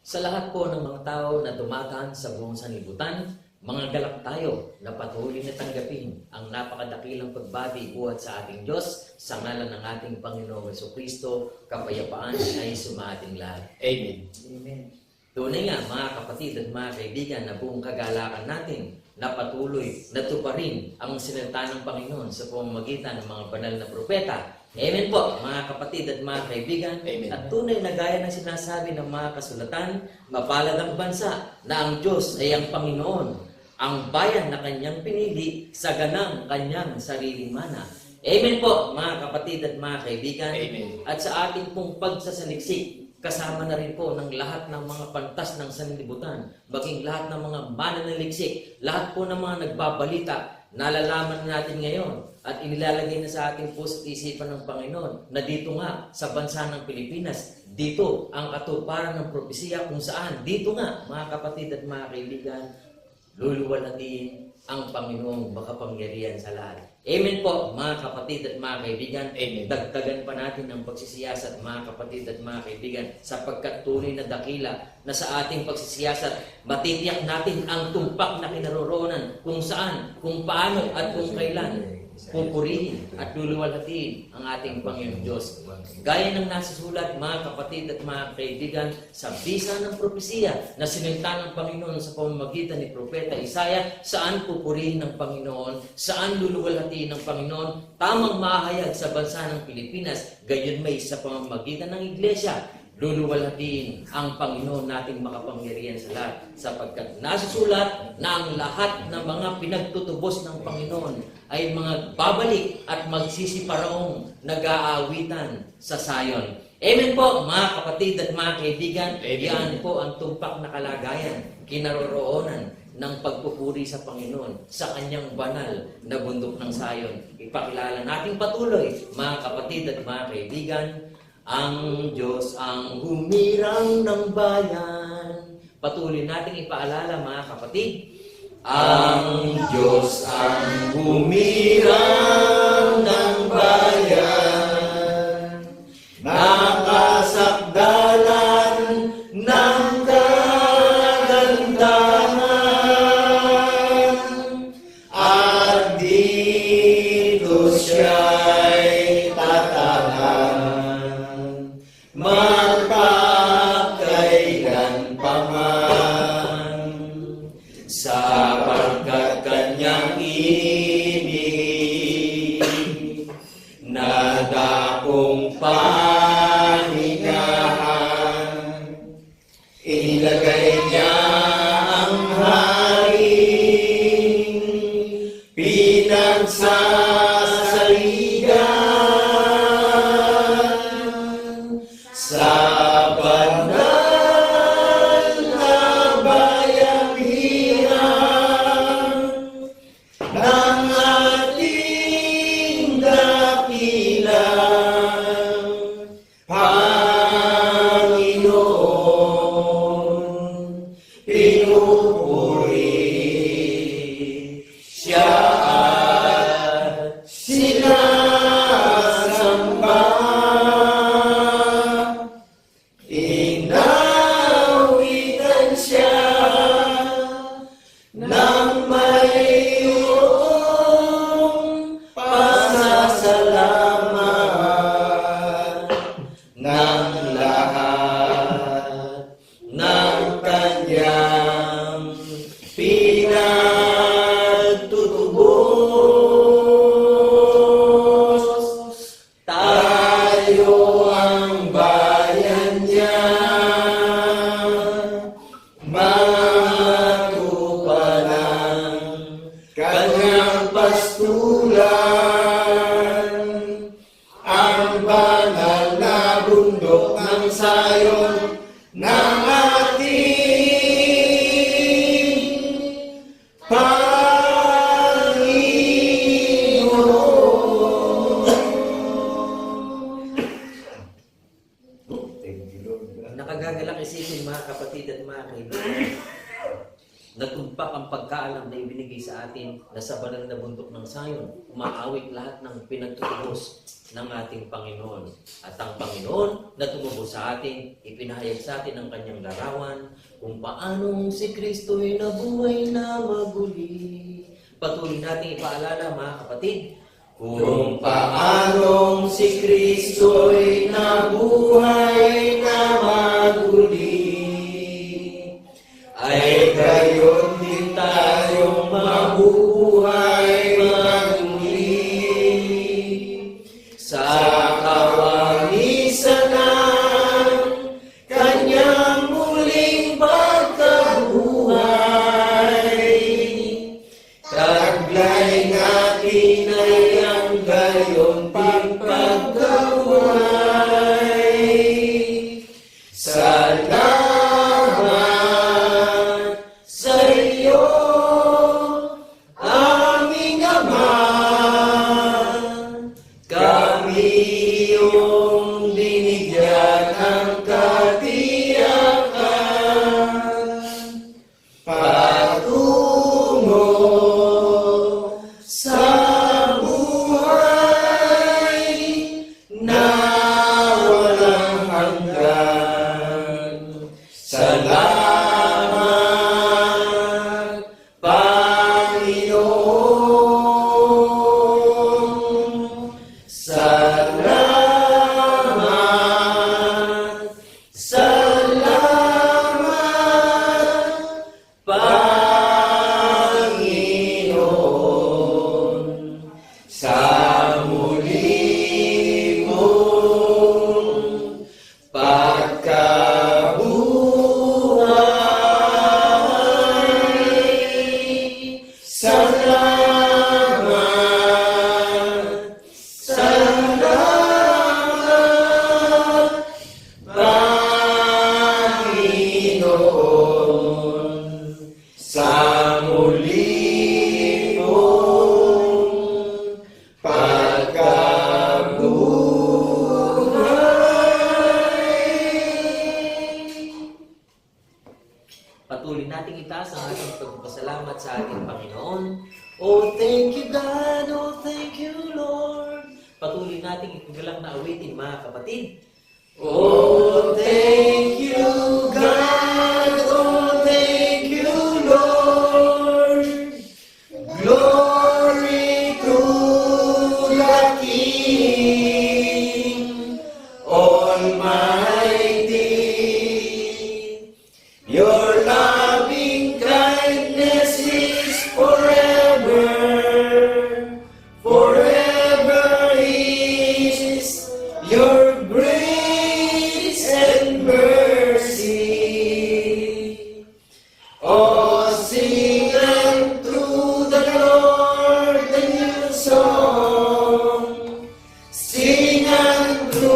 Sa lahat po ng mga tao na dumadaan sa buong sanlibutan, mga galak tayo na patuloy na tanggapin ang napakadakilang pagbati buhat sa ating Diyos sa ngalan ng ating Panginoong Jesucristo, kapayapaan ay sumating lahat. Amen. Amen. Tunay nga mga kapatid at mga kaibigan na buong kagalakan natin na patuloy na tuparin ang sinalita ng Panginoon sa pamamagitan ng mga banal na propeta. Amen po mga kapatid at mga kaibigan. Amen. At tunay na gaya ng sinasabi ng mga kasulatan, mapalad ang bansa na ang Diyos ay ang Panginoon, ang bayan na kanyang pinili sa ganang kanyang sariling mana. Amen po mga kapatid at mga kaibigan. Amen. At sa ating pong pagsasaliksik, kasama na rin po ng lahat ng mga pantas ng sanlibutan, baging lahat ng mga mananaliksik, lahat po ng mga nagbabalita, nalalaman natin ngayon at inilalagay na sa ating puso't isipan ng Panginoon na dito nga sa bansa ng Pilipinas, dito ang katuparan ng propesiya kung saan, dito nga mga kapatid at mga kaibigan, luluwalhatiin ang Panginoong makapangyarihan sa lahat. Amen po mga kapatid at mga kaibigan. Amen. Dagdagan pa natin ang pagsisiyasat mga kapatid at mga kaibigan sapagkat tunay na dakila na sa ating pagsisiyasat matitiyak natin ang tumpak na kinaroroonan kung saan, kung paano at kung kailan pupurihin at luluwalhatiin ang ating Panginoong Diyos. Gaya ng nasusulat mga kapatid at mga kaibigan sa bisa ng propesiya na sinilta ng Panginoon sa pamamagitan ni Propeta Isaiah, saan pupurihin ng Panginoon, saan luluwalhatiin ng Panginoon, tamang mahayag sa bansa ng Pilipinas, gayon may sa pamamagitan ng Iglesia, luluwalhatiin ang Panginoon nating makapangyarihan sa lahat sapagkat nasusulat na ang lahat ng mga pinagtutubos ng Panginoon ay mga babalik at magsisiparaong nag-aawitan sa Sayon. Amen po mga kapatid at mga kaibigan. Yan po ang tumpak na kalagayan, kinaroroonan ng pagpupuri sa Panginoon sa kanyang banal na bundok ng Sayon. Ipakilala natin patuloy mga kapatid at mga kaibigan, ang Diyos ang humirang ng bayan. Patuloy natin ipaalala mga kapatid. Ang Diyos ang humirang ng bayan, nakasakdalan ng kagandahan, at dito siya'y tatanan, magpakailan pa man, sapagkat kanyang ibig na dakong paningahan, inilagay niya ang haring pinagsasaligan sa banal na bayang hirang ng ating dakilang Panginoon. Pinupuri siya at sinasamba. Inawitan siya ng mayroong pasasalamat ng lahat ng kanyang pinagtutubos. Tayo ang bayan niya, matupalang kanyang pastulan, ang banal na bundok ng Sayon ng ating Panginoon. Nakagagalak isipin mga kapatid at mga kaibigan Natumpak ang pagkaalam na ibinigay sa atin na sa banal na bundok ng Zion, umaawit lahat ng pinagtutubos ng ating Panginoon. At ang Panginoon na tumubos sa atin, ipinahayag sa atin ang kanyang larawan kung paanong si Kristo'y nabuhay na maguli. Patuloy natin ipaalala, mga kapatid, kung paanong si Kristo'y nabuhay na maguli, ay gayon din tayong mabubuhay maguli sa kawangisan ng kanyang muling pagkabuhay. Taglay natin ay ang gayon din pagkabuhay. Salamat sa iyo, aming Ama. Kami iyong binigyan ng katiyakan patungo sa buhay na walang hanggan. Salamat, Panginoon. Salamat, salamat, Panginoon, sa muli mong pagkabuhay. Salamat, salamat, Panginoon, sa muli mong pagkabuhay. Patuloy nating itaas ang ating pagpasalamat sa ating Panginoon. Oh, thank you God. Oh, thank you Lord. Patuloy nating itigalang na awitin, mga kapatid. Oh, thank you God. Oh, thank you Lord. Glory to the King Almighty. Your loving kindness is forever. Forever is your grace and mercy. Oh, sing unto the Lord the new song. Sing unto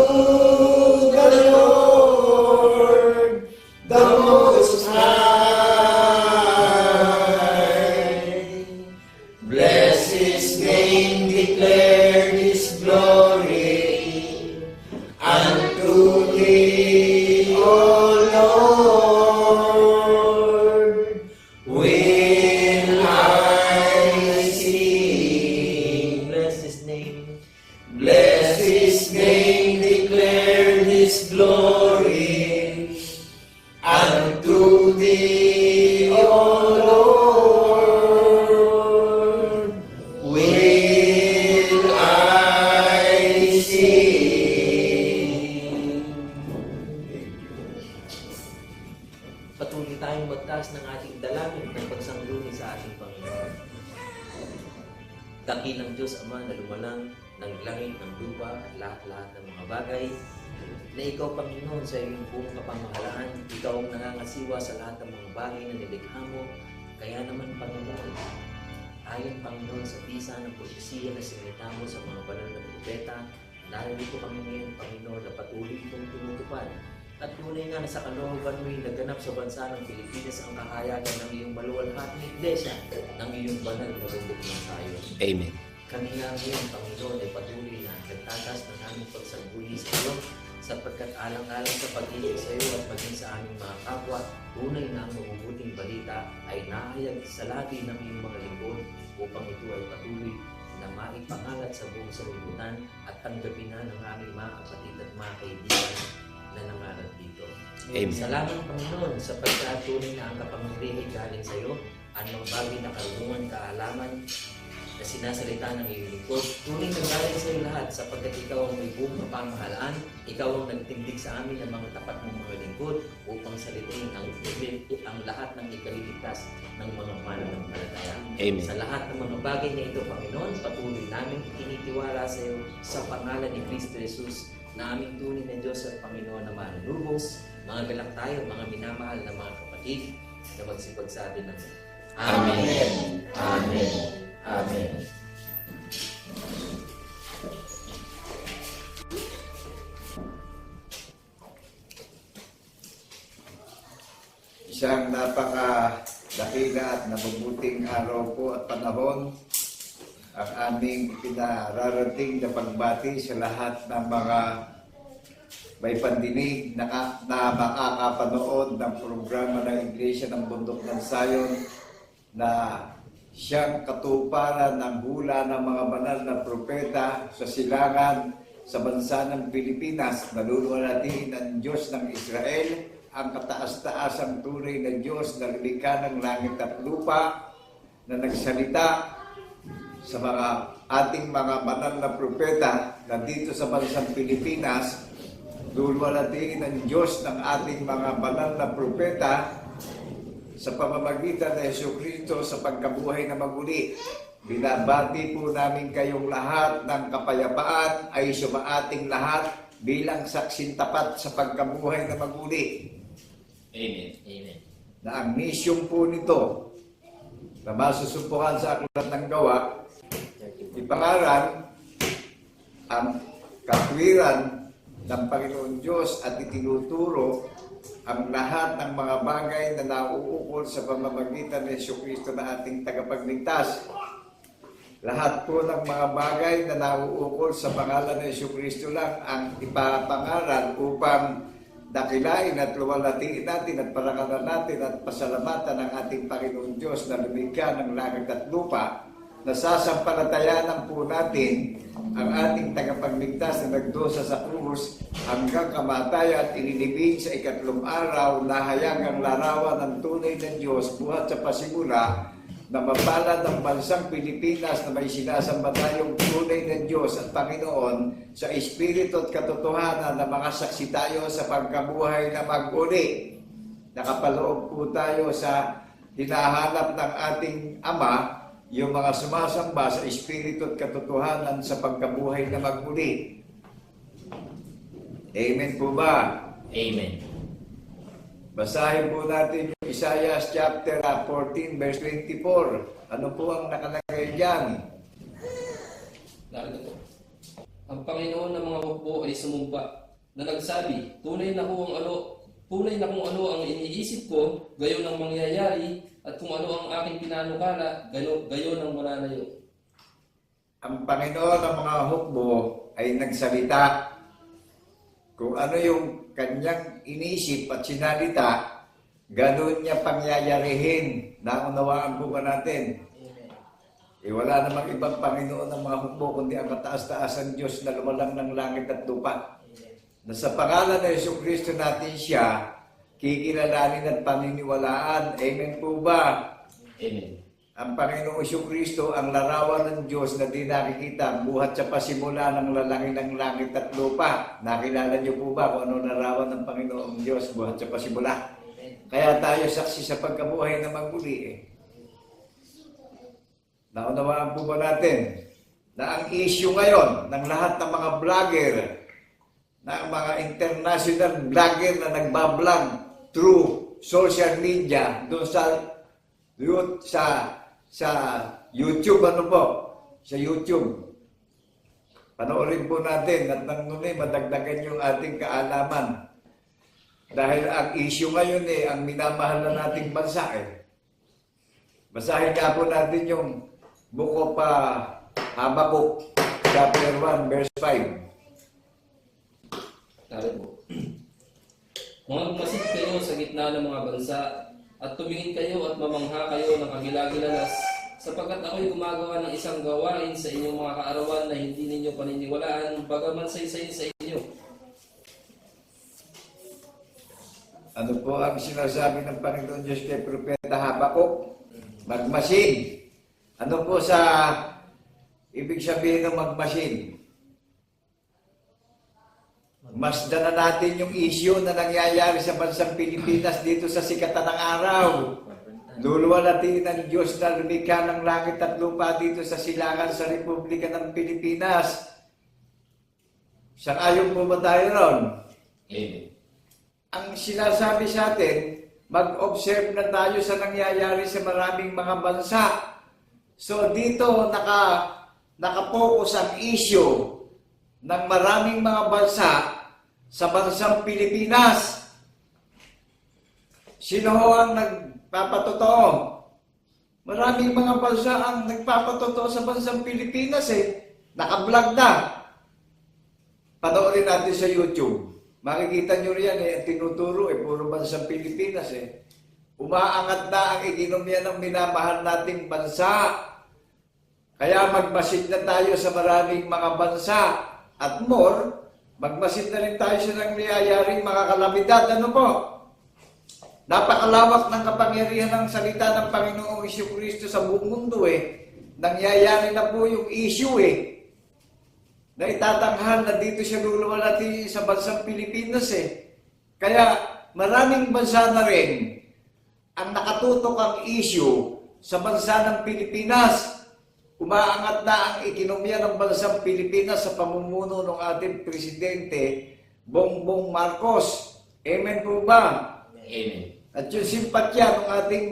the Lord the Most High. Bless His name, declare His glory unto Thee, O Lord. Will I sing? Bless His name. Bless His name, declare His glory unto Thee, O Lord. Will I sing? Patuloy tayong magtaas ng ating dalangin ng pagsangguni sa ating Panginoon. Dakilang Diyos Ama na lumalang ng langit, ng lupa at lahat-lahat ng mga bagay, na Ikaw, Panginoon, sa iyong buong kapamahalaan, Ikaw ang nangangasiwa sa lahat ng mga bagay na nilikha mo. Kaya naman, Panginoon, ayon, Panginoon, sa bisa ng propesiya na sinita mo sa mga banal na propeta, narito kami ngayon, Panginoon, na patuloy itong tumutupad. At tunay nga na sa kalooban mo'y naganap sa bansa ng Pilipinas ang kakayagan ng iyong maluwalhating iglesia ng iyong banal na bundok ng Zion. Amen. Kami nga ngayon, Panginoon, ay patuloy na nagtatas ng aming pagsangguni sa iyo sa sapagkat alang-alang sa pag-ibig sa iyo at maging sa aming mga kapwa, tunay na ang mabubuting balita ay nahayag sa labi ng iyong mga lingkod upang ito ay patuloy na maipangalat sa buong sanlibutan at tanggapin na ng aming mga kapatid at mga kaibigan na nangarap dito. Amen. Salamat, Panginoon, sapagkat tunay na ang kapangyarihan galing sa iyo, anong bagay na karunungan, kaalaman na sinasalita ng iyong lingkod. Tunay na galing sa iyo lahat sapagkat ikaw ang may buong mapamahalaan, ikaw ang nagtindig sa amin ng mga tapat mong mga lingkod upang salitain ang lahat ng ikaliligtas ng mga mananampalataya. Amen. Sa lahat ng mga bagay na ito, Panginoon, patuloy namin itinitiwala sa iyo sa pangalan ni Kristo Jesus na aming tunay na Diyos at Panginoon na manunubos. Mga galak tayo, mga minamahal na mga kapatid na magsipag sa atin ng Amen. Amen. Amen. Isang napakadakila at nabubuting araw po at panahon ang aming pinararating na pagbati sa lahat ng mga may pandinig na makakapanood ng programa ng Iglesia ng Bundok ng Sayon na siyang katuparan ng hula ng mga banal na propeta sa silangan sa bansa ng Pilipinas. Naluluwalhati ng Diyos ng Israel, ang kataas-taasang tunay na Diyos na lumikha ng langit at lupa, na nagsalita sa mga ating mga banal na propeta na dito sa bansang Pilipinas. Luluwalhati ng Diyos ng ating mga banal na propeta sa pamamagitan ng Jesucristo sa pagkabuhay na maguli. Binabati po namin kayong lahat ng kapayapaan ay sumaating lahat bilang saksing tapat sa pagkabuhay na maguli. Amen. Amen. Na ang mission po nito na masusubukan sa Aklat ng Gawa, ipangaral ang katwiran ng Panginoon Diyos at itinuturo ang lahat ng mga bagay na nauukol sa pamamagitan ng Jesucristo na ating tagapagligtas. Lahat po ng mga bagay na nauukol sa pangalan ng Jesucristo lang ang ipapangaral upang dakilain at luwalhatiin natin at parangalan natin at pasalamatan ng ating Panginoon Diyos na lumikha ng langit at lupa. Nasasampalatayanan po natin ang ating tagapagligtas na nagdusa sa krus hanggang kamatayan at inilibing sa ikatlong araw na hayagang larawan ng tunay ng Diyos buhat sa pasimula na mapalad ng bansang Pilipinas na may sinasamba tayong tunay ng Diyos at Panginoon sa Espiritu at katotohanan na mga saksi tayo sa pagkabuhay na mag-uli. Nakapaloob po tayo sa hinahanap ng ating Ama, yung mga sumasamba sa Espiritu at katotohanan sa pagkabuhay na magmuli. Amen po ba? Amen. Basahin po natin yung Isaiah chapter 14 verse 24. Ano po ang nakalagay diyan? Narito po. Ang Panginoon ng mga hukbo ay sumumpa na nagsabi, tunay na kung ano ang iniisip ko, gayon ang mangyayari, at kung ano ang aking pinanukala, gayon ang mananayo. Ang Panginoon ng mga hukbo ay nagsalita. Kung ano yung kanyang inisip at sinalita, gano'n niya pangyayarihin. Naunawaan po ba natin? Wala namang ibang Panginoon ng mga hukbo kundi ang kataas-taasan Diyos na lumalang ng langit at lupa. Na sa pangalan ng Jesucristo natin siya kikilalanin at paniniwalaan. Amen po ba? Amen. Ang Panginoong Jesucristo ang larawan ng Diyos na di nakikita buhat sa pasimula ng lalangin ng langit at lupa. Nakilala niyo po ba kung ano larawan ng Panginoong Diyos buhat sa pasimula? Kaya tayo saksi sa pagkabuhay na magmuli. Naunawaan po ba natin na ang issue ngayon ng lahat ng mga vlogger, ng mga international vlogger na nagbablog through social media doon sa YouTube, ano po? Sa YouTube. Panoorin po natin at nang nunay madagdagan yung ating kaalaman. Dahil ang issue ngayon ang minamahal na nating bansa Basahin nga po natin yung Book of Habakuk, chapter 1, verse 5. Narito. Mga magmasid kayo sa gitna ng mga bansa, at tumingin kayo at mamangha kayo ng kagilagilalas, sapagkat ako'y gumagawa ng isang gawain sa inyong mga kaarawan na hindi ninyo paniniwalaan, bagaman saysay sa inyo. Ano po ang sinasabi ng Panginoon Diyos kay Propeta Habakuk? Magmasid. Ano po sa ibig sabihin ng magmasid? Masdan na natin yung issue na nangyayari sa bansang Pilipinas dito sa sikatan ng araw. Luluwalhatiin ng Diyos na lumikha ng langit at lupa dito sa silangan sa Republika ng Pilipinas. Sang-ayon po ba tayo ron? Amen. Ang sinasabi sa atin, mag-observe na tayo sa nangyayari sa maraming mga bansa. So dito nakapokus ang issue ng maraming mga bansa sa bansang Pilipinas. Sino ho ang nagpapatotoo? Maraming mga bansa ang nagpapatotoo sa bansang Pilipinas Naka-vlog na. Panoorin natin sa YouTube. Makikita nyo riyan tinuturo puro bansang Pilipinas Umaangat na ang ekonomiya ng minamahal nating bansa. Kaya magmasid na tayo sa maraming mga bansa. At more, magmasid na rin tayo sa nangyayaring mga kalamidad. Ano po? Napakalawak ng kapangyarihan ng salita ng Panginoong Jesucristo sa buong mundo Nangyayari na po yung issue na itatanghal na dito siya luluwalhati sa bansang Pilipinas Kaya maraming bansa na rin ang nakatutok ang issue sa bansa ng Pilipinas. Umaangat na ang ekonomiya ng bansang Pilipinas sa pamumuno ng ating Presidente Bongbong Marcos. Amen po ba? Amen. At yung simpatya ng ating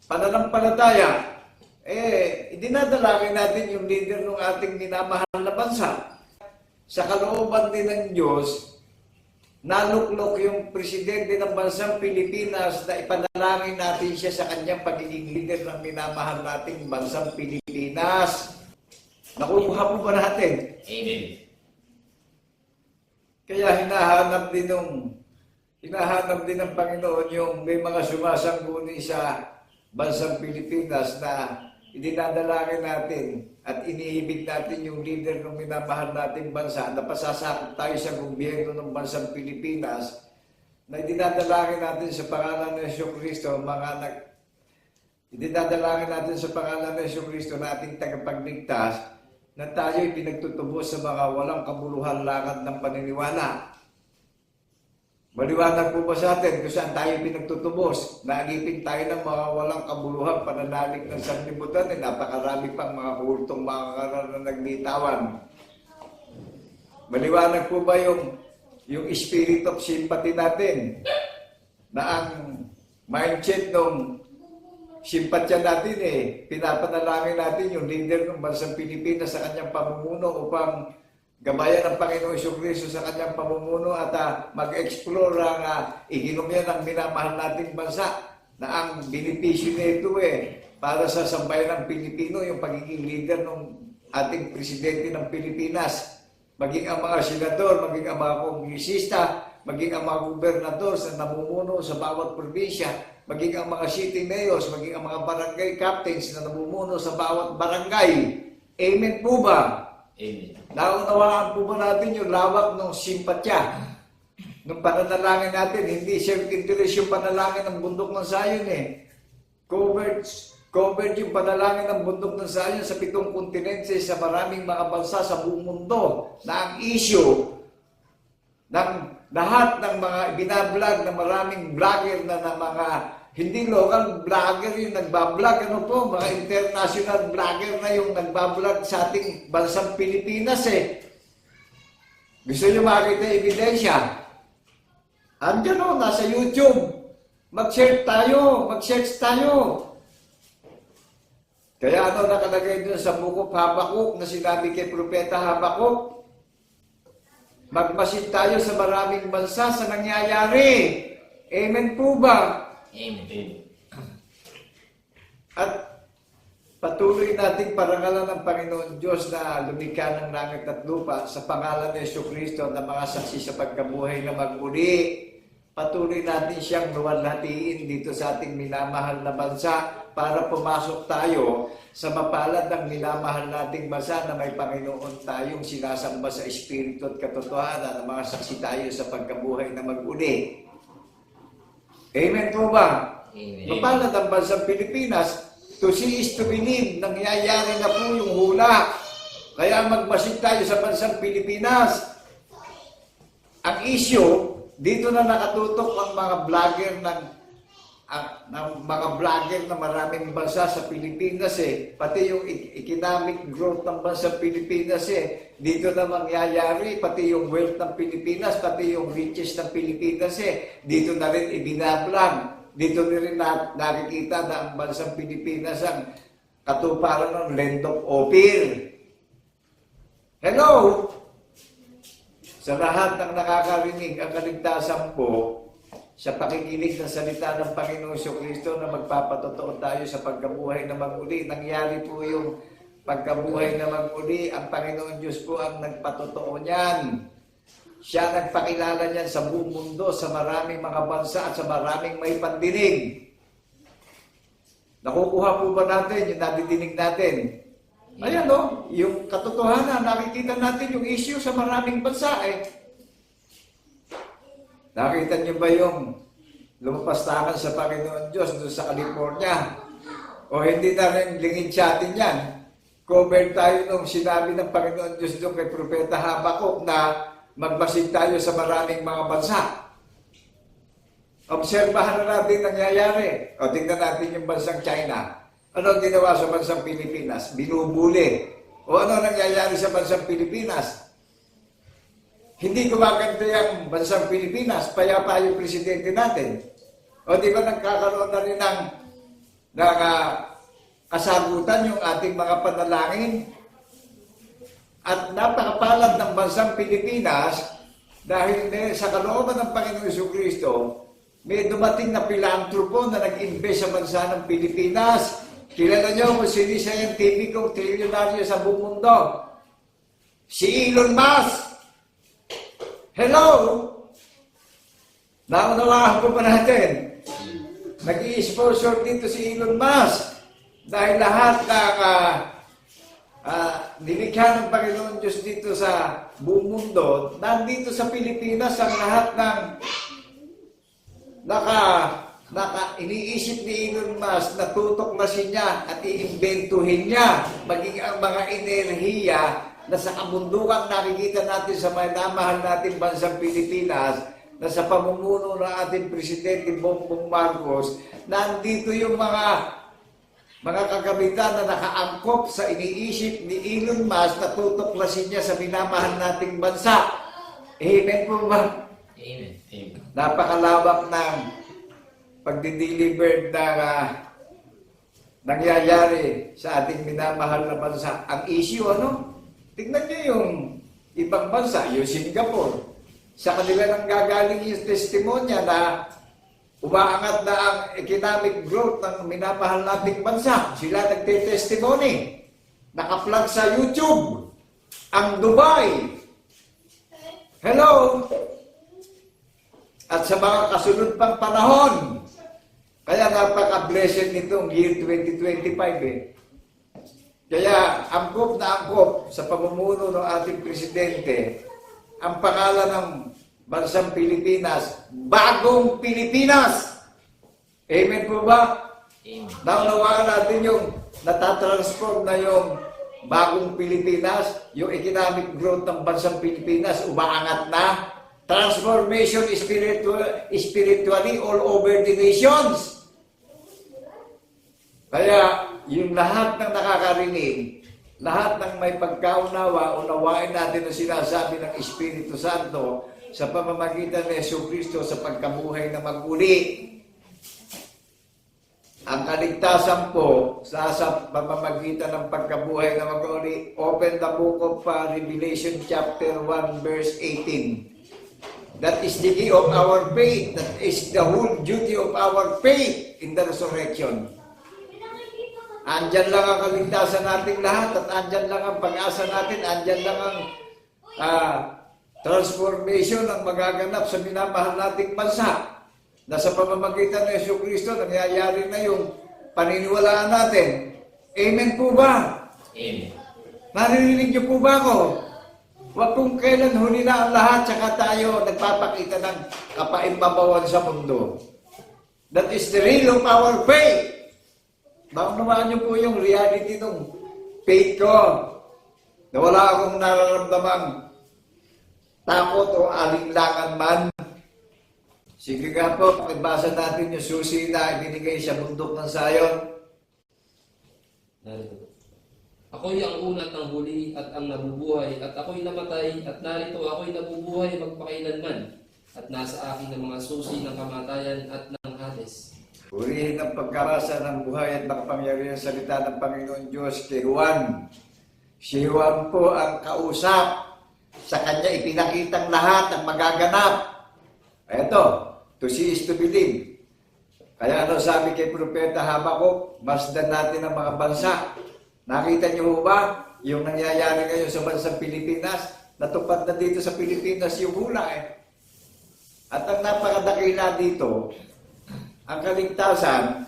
pananampalataya, dinadalangin natin yung leader ng ating minamahal na bansa. Sa kalooban din ng Diyos, naluklok yung presidente ng bansang Pilipinas na ipanalangin natin siya sa kanyang pagiging leader ng minamahal nating bansang Pilipinas. Nakukuha po ba natin? Amen. Kaya hinahanap din ng Panginoon yung may mga sumasangguni sa bansang Pilipinas na idinadalangin natin at iniibig natin yung leader ng minamahal nating bansa na pasasakop tayo sa gobyerno ng bansang Pilipinas na idinadalangin natin sa pangalan ng Jesucristo idinadalangin natin sa pangalan ng Jesucristo na ating tagapagligtas na tayo'y pinagtutubos sa mga walang kabuluhan lakad ng paniniwala. Maliwanag po ba sa atin kung saan tayo pinagtutubos? Naagipin tayo ng mga walang kabuluhan pananalig ng sanlibutan napakarami pang mga kultong mga karal na nagbitawan. Maliwanag po ba yung spirit of sympathy natin na ang mindset ng simpatya natin pinapanalangin natin yung leader ng bansang Pilipinas sa kanyang pamumuno upang gabayan ng Panginoong Jesucristo sa kanyang pamumuno at mag-explore ang ekonomiya ng minamahal nating bansa na ang benepisyo nito para sa sambayan ng Pilipino, yung pagiging leader ng ating presidente ng Pilipinas, maging ang mga senador, maging ang mga kongresista, maging ang mga gobernador na namumuno sa bawat probinsya, maging ang mga city mayors, maging ang mga barangay captains na namumuno sa bawat barangay. Amen po ba? Amen. Naunawaan po ba natin yung lawak ng simpatya ng pananalangin natin? Hindi self-interest yung panalangin ng bundok ng Zion Covered yung panalangin ng bundok ng Zion sa 7 kontinente, sa maraming mga bansa sa buong mundo na ang issue ng lahat ng mga binablog na maraming vlogger na mga hindi local vlogger yung nagbablog, mga international vlogger na yung nagbablog sa ating bansang Pilipinas Gusto nyo makita ebidensya? Andiyan nasa YouTube. Mag-search tayo. Kaya nakalagay doon sa bukop Habakuk na sinabi kay Propeta Habakuk, magmasid tayo sa maraming bansa sa nangyayari. Amen po ba? Amen. At Patuloy nating parangalan ng Panginoon Diyos na lumikha ng langit at lupa sa pangalan ni Jesucristo na mga saksi sa pagkabuhay na magmuli. Patuloy natin siyang luwalhatiin dito sa ating minamahal na bansa para pumasok tayo sa mapalad ng minamahal nating bansa na may Panginoon tayong sinasamba sa Espiritu at katotohanan na mga saksi tayo sa pagkabuhay na magmuli. Amen po ba? Amen. Mapalad ang bansang Pilipinas. To see is to believe. Nangyayari na po yung hula. Kaya magmasid tayo sa bansang Pilipinas. Ang issue, dito na nakatutok ang mga vlogger na maraming bansa sa Pilipinas eh. Pati yung economic growth ng bansang Pilipinas eh. Dito na mangyayari, pati yung wealth ng Pilipinas, pati yung riches ng Pilipinas eh. Dito na rin ibinablang. Dito rin nakikita na ang bansang Pilipinas ang katuparan ng Land of Ophir. Hello! Sa lahat ng nakakarinig ang kaligtasan po sa pakikinig ng salita ng Panginoong Jesucristo na magpapatotoo tayo sa pagkabuhay na maguli. Nangyari po yung pagkabuhay na maguli. Ang Panginoon Diyos po ang nagpatotoo niyan. Siya nagpakilala niyan sa buong mundo, sa maraming mga bansa at sa maraming may pandinig. Nakukuha po ba natin yung nadidinig natin? Ayan no, yung katotohanan, nakikita natin yung issue sa maraming bansa eh. Nakita niyo ba yung lumapastakan sa Panginoon Diyos doon sa California? O hindi na rin lingid sa atin yan? Cover tayo nung sinabi ng Panginoon Diyos doon kay Propeta Habakkuk na magmasid tayo sa maraming mga bansa. Obserbahan na natin nangyayari. O tingnan natin yung bansang China. Ano ang ginawa sa bansang Pilipinas? Binubuli. O ano nangyayari sa bansang Pilipinas? Hindi gumaganto yung bansang Pilipinas. Payapa yung presidente natin. O di ba nagkakaroon na rin ng kasagutan yung ating mga panalangin? At napakapalad ng bansang Pilipinas dahil sa kalooban ng Panginoon Jesucristo, may dumating na pilantropo na nag-invest sa bansa ng Pilipinas. Kilala niyo kung sino siya yung tipikong trilyonaryo sa buong mundo? Si Elon Musk. Hello! Naunawahan po ba natin? Nag-i-sponsor dito si Elon Musk dahil lahat ng nilikha ng Panginoon Diyos dito sa buong mundo, nandito sa Pilipinas ang lahat ng iniisip ni Elon Musk na tutuklasin niya at iimbentuhin niya maging ang mga enerhiya na sa kabundukan nakikita natin sa mahal nating bansang Pilipinas na sa pamumuno ng ating Presidente Bongbong Marcos, nandito yung mga kagamitan na nakaangkop sa iniisip ni Elon Musk na tutuklasin niya sa minamahal nating bansa. Amen po ba? Amen. Amen. Napakalawak ng pagdideliver na nangyayari sa ating minamahal na bansa. Ang issue, tignan niyo yung ibang bansa, yung Singapore. Sa kanila nang gagaling yung testimonya na umaangat na ang economic growth ng minamahal nating bansa. Sila nagte-testimony. Naka-plug sa YouTube. Ang Dubai. Hello! At sa mga kasunod pang panahon. Kaya napaka-blessed nitong year 2025 eh. Kaya angkop na angkop sa pamumuno ng ating presidente, ang pangalan ng bansang Pilipinas, Bagong Pilipinas. Amen po ba? Amen. Naunawaan natin yung natatransform na yung Bagong Pilipinas, yung economic growth ng bansang Pilipinas, umaangat na. Transformation spiritually all over the nations. Kaya yung lahat ng nakakarinig, lahat ng may pagkaunawa, unawain natin ang sinasabi ng Espiritu Santo sa pamamagitan ni Jesucristo sa pagkabuhay na maguli. Ang kaligtasan po sa pamamagitan ng pagkabuhay na maguli. Open the book of Revelation chapter 1 verse 18. That is the key of our faith. That is the whole duty of our faith in the resurrection. andyan lang ang kaligtasan nating lahat at andyan lang ang pag-asa natin, andyan lang ang transformation ang magaganap sa minamahal nating bansa na sa pamamagitan ng Jesucristo nangyayari na yung paniniwalaan natin. Amen po ba? Amen. Naririnig niyo po ba ako? Huwag kung kailan huli na ang lahat, saka tayo nagpapakita ng kapaimbabawan sa mundo. That is the real of our faith. Naunawaan niyo po yung reality ng faith ko. Na wala akong nararamdamang takot o alinlangan man. Sige nga po, pakibasa natin yung susi na ibinigay sa bundok ng Sayon. Narito. Ako'y ang unat ng huli at ang nabubuhay, at ako'y namatay, at narito ako'y nabubuhay magpakailanman, at nasa akin ang mga susi ng kamatayan at ng Hades. Purihin ang pagkarasa ng buhay at makapangyarihan salita ng Panginoon Diyos kay Juan. Si Juan po ang kausap. Sa kanya ipinakitang lahat ang magaganap. Ito, to see is to believe. Kaya ano sabi kay Propeta Habakuk, masdan natin ang mga bansa. Nakita niyo ho ba yung nangyayari ngayon sa bansang Pilipinas? Natupad na dito sa Pilipinas yung hula eh. At ang napakadakila dito, ang kaligtasan,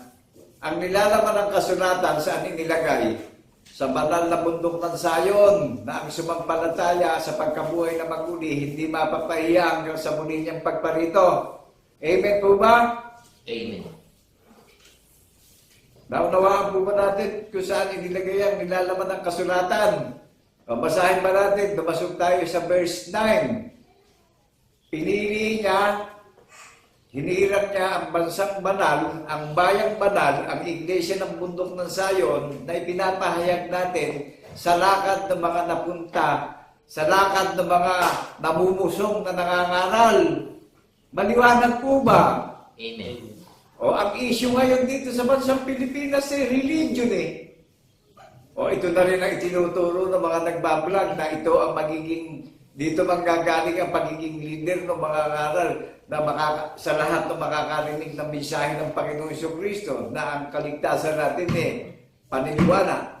ang nilalaman ng kasulatan saan inilagay sa banal na bundok ng Sayon na ang sumampalataya sa pagkabuhay na maguli hindi mapapahiya hanggang sa muli niyang pagparito. Amen po ba? Amen. Naunawaan po ba natin kung saan inilagay ang nilalaman ng kasulatan? Basahin ba natin? Dumasok tayo sa verse 9. Pinili niya, hinirang niya ang bansang banal, ang bayang banal, ang iglesia ng bundok ng Sayon na ipinapahayag natin sa lakad ng mga napunta, sa lakad ng mga namumusong na nangangaral. Maliwanag po ba? Amen. O, ang issue ngayon dito sa bansang Pilipinas religion eh. O, ito na rin ang itinuturo ng mga nagbablog na ito ang magiging, dito manggagaling ang pagiging leader ng mga ngaral na sa lahat ng makakarinig ng mensahe ng Panginoong Jesucristo na ang kaligtasan natin paniniwala.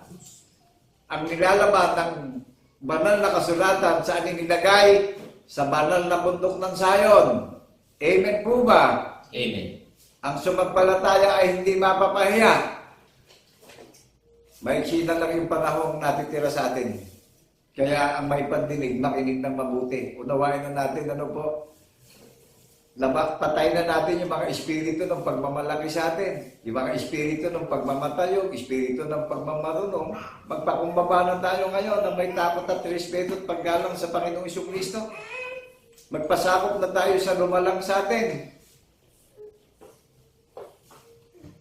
Ang nilalaman ng banal na kasulatan saan inilagay sa banal na bundok ng Sayon. Amen po ba? Amen. Ang sumampalataya ay hindi mapapahiya. Maiksi na lang yung panahon natitira sa atin. Kaya ang may pandinig, makinig ng mabuti. Unawain na natin ano po. Patay na natin yung mga espiritu ng pagmamalaki sa atin. Yung mga espiritu ng pagmamatay, yung espiritu ng pagmamarunong. Magpakumbaba na tayo ngayon na may takot at respeto at paggalang sa Panginoong Jesucristo. Magpasakop na tayo sa lumalang sa atin.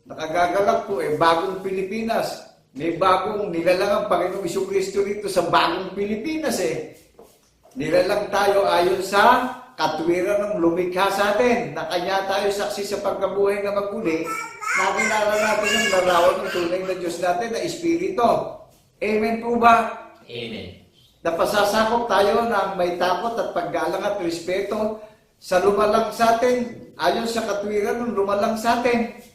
Nakagagalak po bagong Pilipinas. May bagong nilalang ang Panginoong Jesucristo dito sa bagong Pilipinas Nilalang tayo ayon sa katwiran ng lumikha sa atin. Na kanya tayo saksi sa pagkabuhay na maguli. Nakilala natin ang larawan ng tunay na Diyos natin na Espiritu. Amen po ba? Amen. Napasasakop tayo ng may takot at paggalang at respeto sa lumalang sa atin. Ayon sa katwiran ng lumalang sa atin.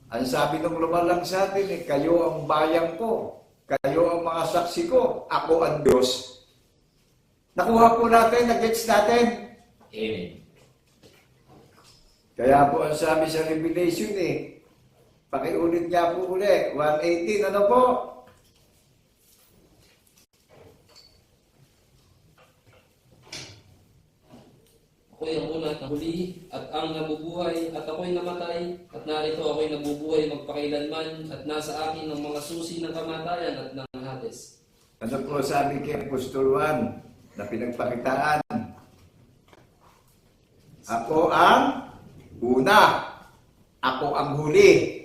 Ang sabi ng lumalang sa atin kayo ang bayan ko, kayo ang mga saksi ko, ako ang Diyos. Nakuha po natin, nag-gets natin. Amen. Kaya po ang sabi sa Revelation pakiulit niya po uli, 1:18, ano po? Ako'y ang unat ng huli at ang nabubuhay, at ako'y namatay, at narito ako'y nabubuhay magpakailanman, at nasa akin ang mga susi ng kamatayan at ng Hades. Ano po sabi kay Apostol Juan na pinagpakitaan? Ako ang una, ako ang huli,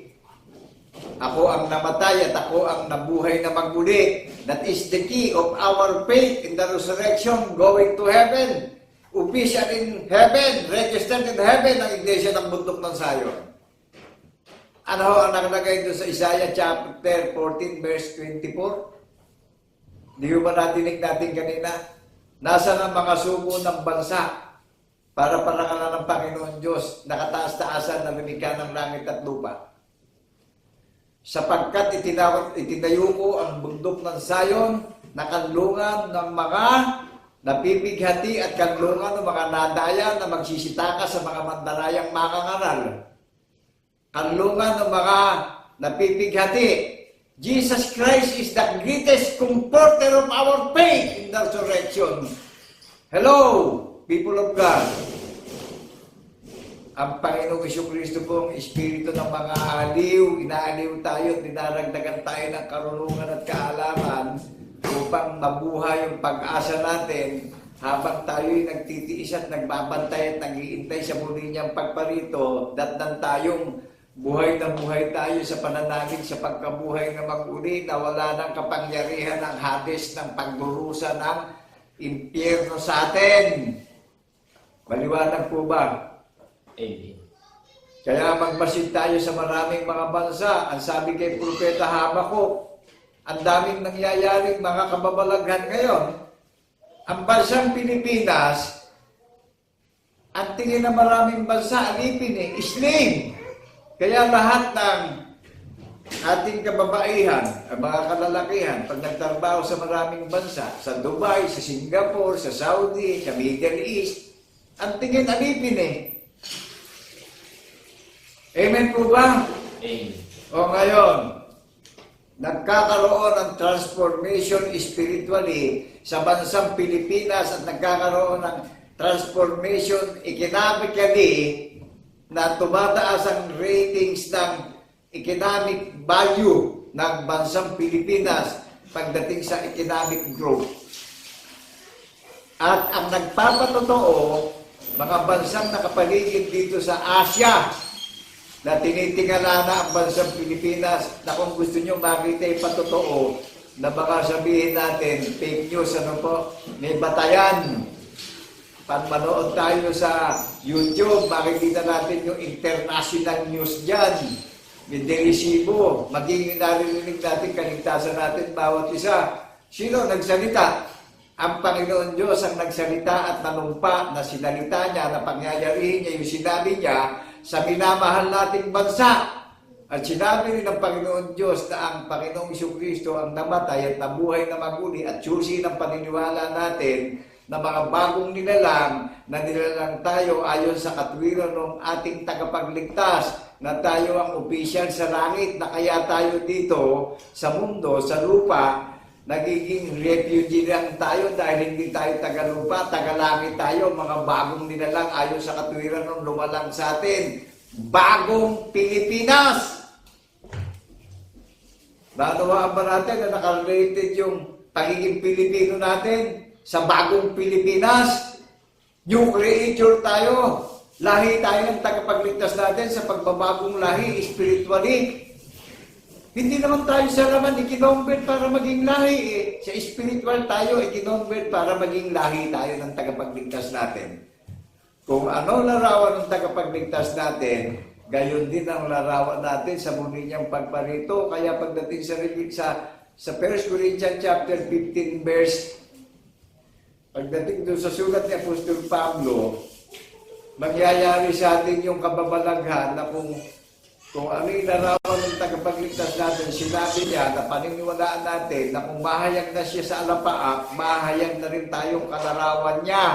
ako ang namatay at ako ang nabuhay na magmuli. That is the key of our faith in the resurrection, going to heaven. Official in heaven, registered in heaven ang iglesia ng bundok ng Sayon. Ano ang nakalagay doon sa Isaiah chapter 14 verse 24? Di ba natinig natin kanina? Nasa ng mga sugo ng bansa para parangalan ng Panginoon Diyos, nakataas-taasan na lumikha ng langit at lupa. sapagkat itinayo ko ang bundok ng Zion na kanlungan ng mga napipighati at kanlungan ng mga nadaya na magsisitaka sa mga mandarayang makangaral. Kanlungan ng mga napipighati. Jesus Christ is the greatest comforter of our faith in the resurrection. Hello, people of God. Ang Panginoong Jesucristo po ang Espiritu ng mga aliw, inaaliw tayo at dinaragdagan tayo ng karunungan at kaalaman upang mabuhay yung pag-asa natin habang tayo'y nagtitiis at nagbabantay at nag-iintay sa muli niyang pagparito, datnan tayong buhay na buhay tayo sa pananangin sa pagkabuhay na mag-uli na wala ng kapangyarihan ng Hades ng pagdurusa ng impyerno sa atin. Maliwanag po ba? Amen. Kaya magmasid tayo sa maraming mga bansa. Ang sabi kay Propeta Habakuk, ang daming nangyayaring mga kababalaghan ngayon. Ang bansang Pilipinas, ang tingin ng maraming bansa, alipin slave. Kaya lahat ng ating kababaihan, ang mga kalalakihan, pag nagtrabaho sa maraming bansa, sa Dubai, sa Singapore, sa Saudi, sa Middle East, ang tingin alipin Amen po ba? Amen. O ngayon, nagkakaroon ng transformation spiritually sa bansang Pilipinas at nagkakaroon ng transformation economically na tumataas ang ratings ng economic value ng bansang Pilipinas pagdating sa economic growth. At ang nagpapatotoo, mga bansang nakapaligid dito sa Asia, na tinitingala na ang bansang Pilipinas na kung gusto nyo makita yung patotoo na baka sabihin natin, fake news, ano po, may batayan. Pag manood tayo sa YouTube, makikita natin yung international news dyan. May derisibo, magiging narinig natin, kaligtasan natin bawat isa. Sino nagsalita? Ang Panginoon Diyos ang nagsalita at nanumpa na sinalita niya, na pangyayarihin niya yung sinabi niya sa minamahal nating bansa. At sinabi rin ng Panginoon Diyos na ang Panginoong Jesucristo ang namatay at nabuhay na maguli at susi ng paniniwala natin na mga bagong nilalang na nilalang tayo ayon sa katwiran ng ating tagapagligtas, na tayo ang opisyal sa langit, na kaya tayo dito sa mundo, sa lupa, nagiging refugee lang tayo dahil hindi tayo taga-lupa, taga-langit tayo, mga bagong nilalang ayon sa katwiran ng lumalang sa atin. Bagong Pilipinas! Nanawaan ba natin na nakarelated yung pagiging Pilipino natin sa bagong Pilipinas? New creature tayo. Lahi tayo ng tagapagligtas natin sa pagbabagong lahi spiritually. Hindi naman tayo sa laman ikinomvert para maging lahi Sa spiritual tayo ikinomvert para maging lahi tayo ng tagapagligtas natin. Kung ano larawan ng tagapagligtas natin, gayon din ang larawan natin sa muli niyang pagparito. Kaya pagdating sa 1 Corinthians chapter 15 verse, pagdating doon sa sulat ni Apostol Pablo, magyayari sa atin yung kababalaghan na kung ano yung larawan ng tagapagligtas natin, sinabi niya na paniniwalaan natin na kung mahayag na siya sa alapaap, mahayag na rin tayong kalarawan niya.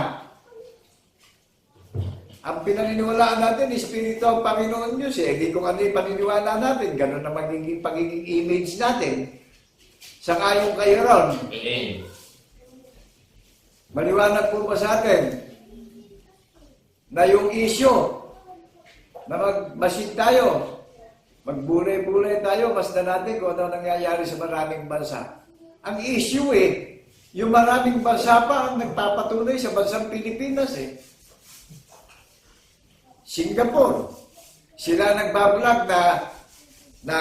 Ang pinaniniwalaan natin, Espiritu ang Panginoon Diyos Di kung ano yung paniniwala natin, ganun na magiging pagiging image natin. Sangayon kayo ron. Amen. Maliwanag po ba sa atin na yung issue na magmasid tayo, magbulay-bulay tayo, basta natin kung ano nangyayari sa maraming bansa. Ang issue yung maraming bansa pa ang nagpapatunay sa bansang Pilipinas Singapore, sila nagbablog na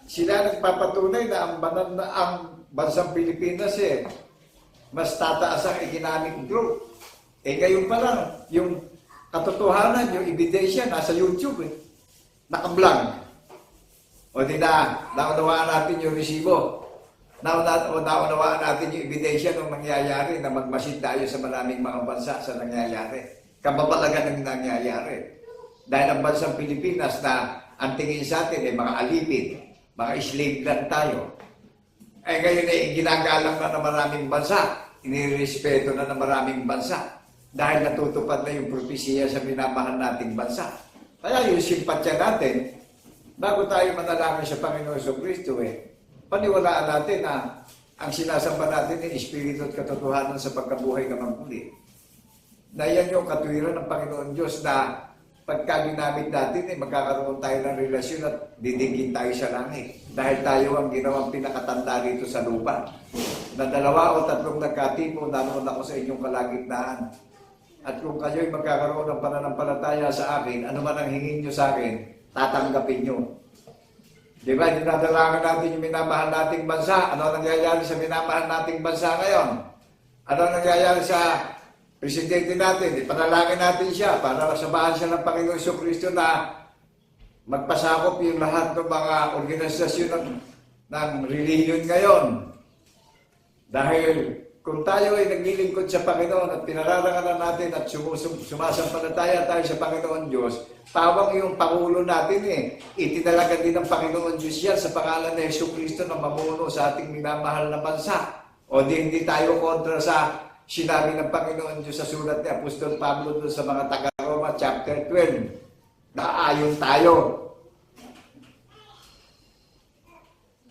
sila nagpapatunay na ang bansang Pilipinas mas tataas ang economic growth. Ngayon pa lang, yung katotohanan, yung ebidensya, nasa YouTube nakablog. O di naunawaan natin yung resibo. Naunawaan natin yung ebidensya ng nangyayari na magmasid tayo sa maraming mga bansa sa nangyayari. Kababalagan ng nangyayari. Dahil ang bansang Pilipinas na ang tingin sa atin mga alipin. Mga slave lang tayo. Eh ngayon ay ginagalang na ng maraming bansa. Inirespeto na ng maraming bansa. Dahil natutupad na yung propesiya sa minamahal nating bansa. Kaya yung simpatya natin, bago tayo manalangin sa Panginoon Jesucristo, paniwalaan natin na ang sinasamba natin ay Espiritu at katotohanan sa pagkabuhay ng muli. Na yan yung katwiran ng Panginoon Diyos na pagka ginamit natin, magkakaroon tayo ng relasyon at didingin tayo sa langit. Dahil tayo ang ginawang pinakatanda dito sa lupa. Na 2 o 3 nagkatipon, naroon ako sa inyong kalagitnaan. At kung kayo'y magkakaroon ng pananampalataya sa akin, ano man ang hingin nyo sa akin, tatanggapin nyo. Di ba, dinadalagan natin yung minamahal nating bansa. Ano ang nangyayari sa minamahal nating bansa ngayon? Ano ang nangyayari sa presidente natin? Ipanalangin natin siya para samahan siya ng Panginoon Jesucristo na magpasakop yung lahat ng mga organisasyon ng religion ngayon. Dahil kung tayo ay naglilingkod sa Panginoon at pinararangalan natin at sumasampalataya tayo sa Panginoon Diyos, tawang yung Pangulo natin itinalaga din ng Panginoon Diyos yan sa pangalan ni Jesucristo na mamuno sa ating minamahal na bansa. O di hindi tayo kontra sa sinabi ng Panginoon Diyos sa sulat ni Apostol Pablo doon sa mga taga-Roma chapter 12 na ayon tayo.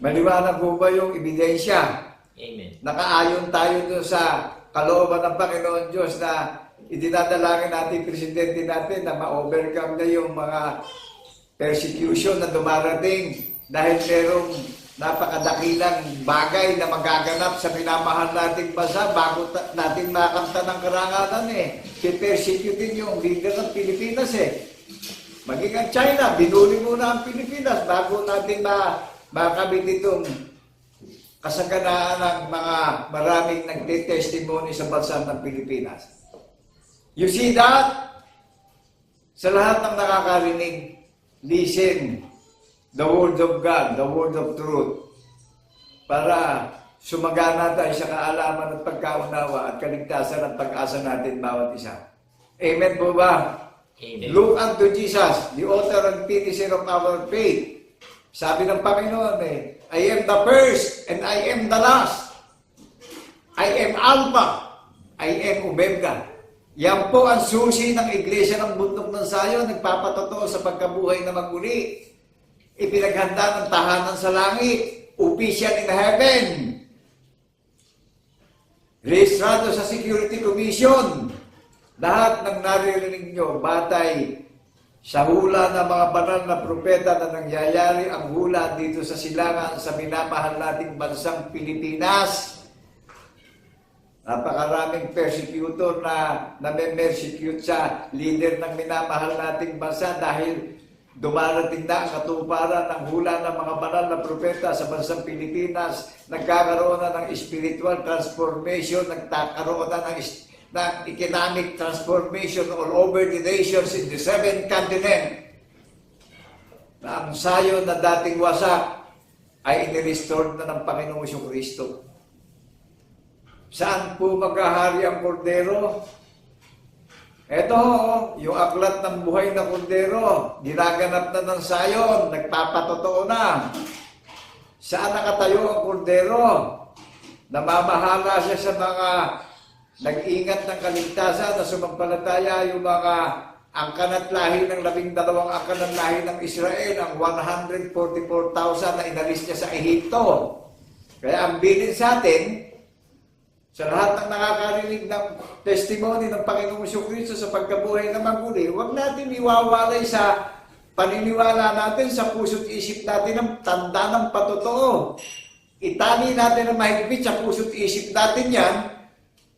Maliwanag po ba yung ebidensya? Amen. Nakaayon tayo doon sa kalooban ng Panginoon Diyos na idinadalangin natin presidente natin na ma-overcome na yung mga persecution na dumarating dahil merong napakadakilang bagay na magaganap sa minamahal nating bansa bago natin makamta ng karangalan Si-persecutin yung leader ng Pilipinas Maging ang China, binuli muna ang Pilipinas bago natin makamit itong kasaganaan ng mga maraming nagtitestimony sa bansa ng Pilipinas. You see that? Sa lahat ng nakakarinig, listen the word of God, the word of truth, para sumagana tayo sa kaalaman at pagkaunawa at kaligtasan at pag-asa natin bawat isa. Amen po ba? Amen. Look unto Jesus, the author and finisher of our faith. Sabi ng Panginoon I am the first and I am the last. I am Alpha. I am Omega. Yan po ang susi ng Iglesia ng Bundok ng Sayon, nagpapatotoo sa pagkabuhay na maguli. Ipinaghanda ng tahanan sa langit, official in heaven. Rehistrado sa Security Commission. Lahat ng naririnig nyo, batay sa hula ng mga banal na propeta na nangyayari ang hula dito sa silangan sa minamahal nating bansang Pilipinas. Napakaraming persecutor na name-persecute sa leader ng minamahal nating bansa dahil dumarating na ang katuparan ng hula ng mga banal na propeta sa bansang Pilipinas. Nagkakaroon na ng spiritual transformation, nagkakaroon na ng economic transformation all over the nations in the 7th continent. Na ang sayon na dating wasak ay inirestore na ng Panginoong Jesucristo. Saan po maghahari ang kordero? Ito, yung aklat ng buhay na kordero, ginaganap na ng sayon, nagpapatotoo na. Saan nakatayo ang kordero? Namamahala siya sa mga nag-ingat ng kaligtasan na sumampalataya yung mga angkan at lahi ng 12 angkan at lahi ng Israel, ang 144,000 na inalis niya sa Ehipto. Kaya ang bilin sa atin, sa lahat ng nakakarinig ng testimony ng Panginoong Jesucristo sa pagkabuhay na maguli, huwag natin iwawalay sa paniniwala natin, sa puso't isip natin ang tanda ng patotoo. Itali natin ang mahigpit sa puso't isip natin yan.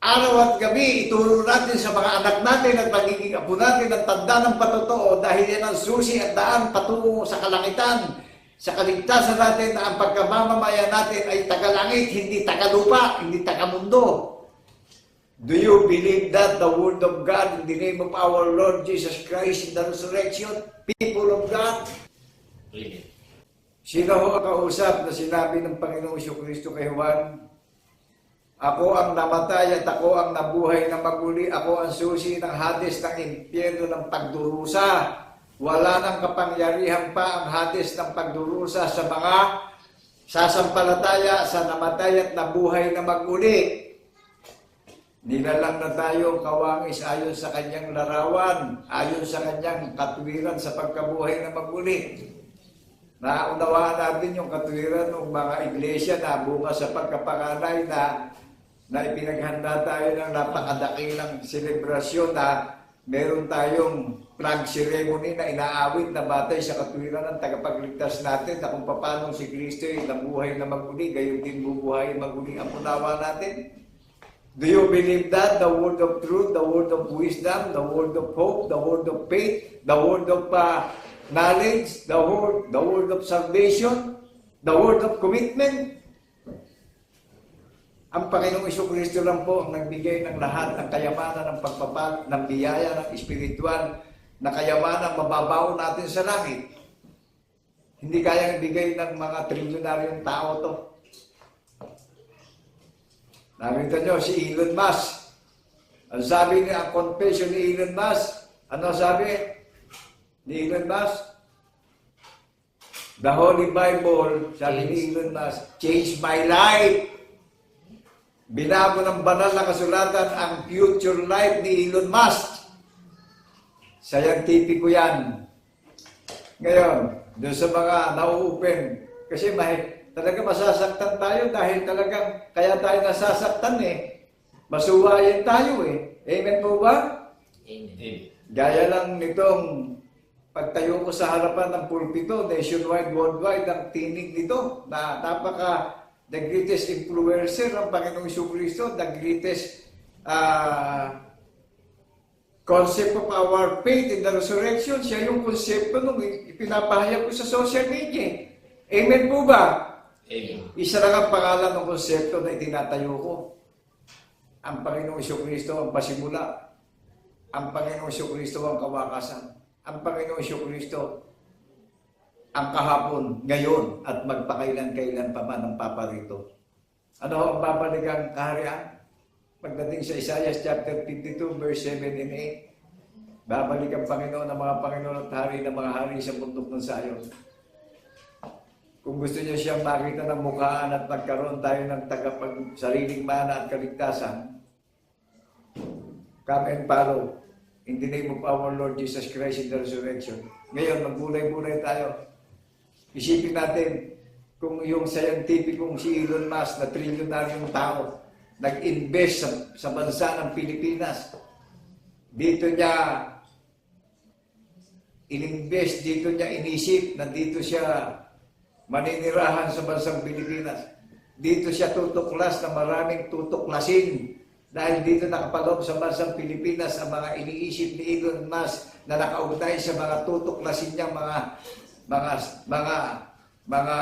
Araw at gabi, ituro natin sa mga anak natin at magiging apo natin ang tanda ng patotoo dahil yan ang susi at daan patungo sa kalangitan. Sa kaligtasan natin na ang pagkamamamaya natin ay tagalangit, hindi tagalupa, hindi tagamundo. Do you believe that the word of God in the name of our Lord Jesus Christ in the resurrection? People of God? Amen. Sino ho ang kausap na sinabi ng Panginoong Jesucristo kay Juan? Ako ang namatay at ako ang nabuhay na maguli. Ako ang susi ng Hades ng impyerno ng pagdurusa. Wala nang kapangyarihan pa ang Hades ng pagdurusa sa mga sasampalataya sa namatay at nabuhay na maguli. Nilalang na tayo kawangis ayon sa kanyang larawan, ayon sa kanyang katwiran sa pagkabuhay na maguli. Naunawaan natin yung katwiran ng mga iglesia na bunga sa pagkapanganay na ipinaghanda tayo ng napakadakilang selebrasyon na meron tayong flag ceremony na inaawit na batay sa katwiran ng tagapagligtas natin na kung paano si Kristo ay nabuhay na maguli, gayon din bubuhay maguli ang unawa natin. Do you believe that? The word of truth, the word of wisdom, the word of hope, the word of faith, the word of knowledge, the word of salvation, the word of commitment? Ang Panginoong Jesucristo lang po ang nagbigay ng lahat ng kayamanan ng pagpapal, ng biyaya, ng espiritual, na kayamanan mababaw natin sa langit. Hindi kayang ibigay ng mga trilyonaryong tao to. Nakita nyo si Elon Musk. Ang sabi niya, ang confession ni Elon Musk, ano sabi ni Elon Musk? The Holy Bible, sabi ni Elon Musk, changed my life. Binago ng banal na kasulatan ang future life ni Elon Musk. Scientifico yan. Ngayon, doon sa mga na-open, kasi talaga masasaktan tayo dahil talagang kaya tayo nasasaktan Masuwayan tayo Amen po ba? Amen. Gaya lang nitong pagtayo ko sa harapan ng pulpito, nationwide, worldwide, ang tinig nito na the greatest influencer ng Panginoong Jesucristo, the greatest concept of our faith in the resurrection. Siya yung konsepto nung ipinapahayag ko sa social media. Amen po ba? Amen. Isa lang ang pangalan ng konsepto na itinatayo ko. Ang Panginoong Jesucristo ang pasimula. Ang Panginoong Jesucristo ang kawakasan. Ang Panginoong Jesucristo ang kahapon, ngayon, at magpakailan-kailan pa man ang paparito. Ano ang babaligang kaharian? Pagdating sa Isaiah chapter 52, verse 7 and 8, babalik ang Panginoon ng mga Panginoon at hari ng mga hari sa bundok ng Sayon. Kung gusto niyo siyang makita ng mukhaan at magkaroon tayo ng sariling mana at kaligtasan, come and follow in the name of our Lord Jesus Christ in the resurrection. Ngayon, magbulay-bulay tayo. Isipin natin kung yung scientificong si Elon Musk na trilyonaryong tao nag-invest sa bansa ng Pilipinas. Dito niya ininvest, dito niya inisip na dito siya maninirahan sa bansang Pilipinas. Dito siya tutuklas na maraming tutuklasin dahil dito nakapaloob sa bansang Pilipinas ang mga iniisip ni Elon Musk na nakaugnay sa mga tutuklasin niyang mga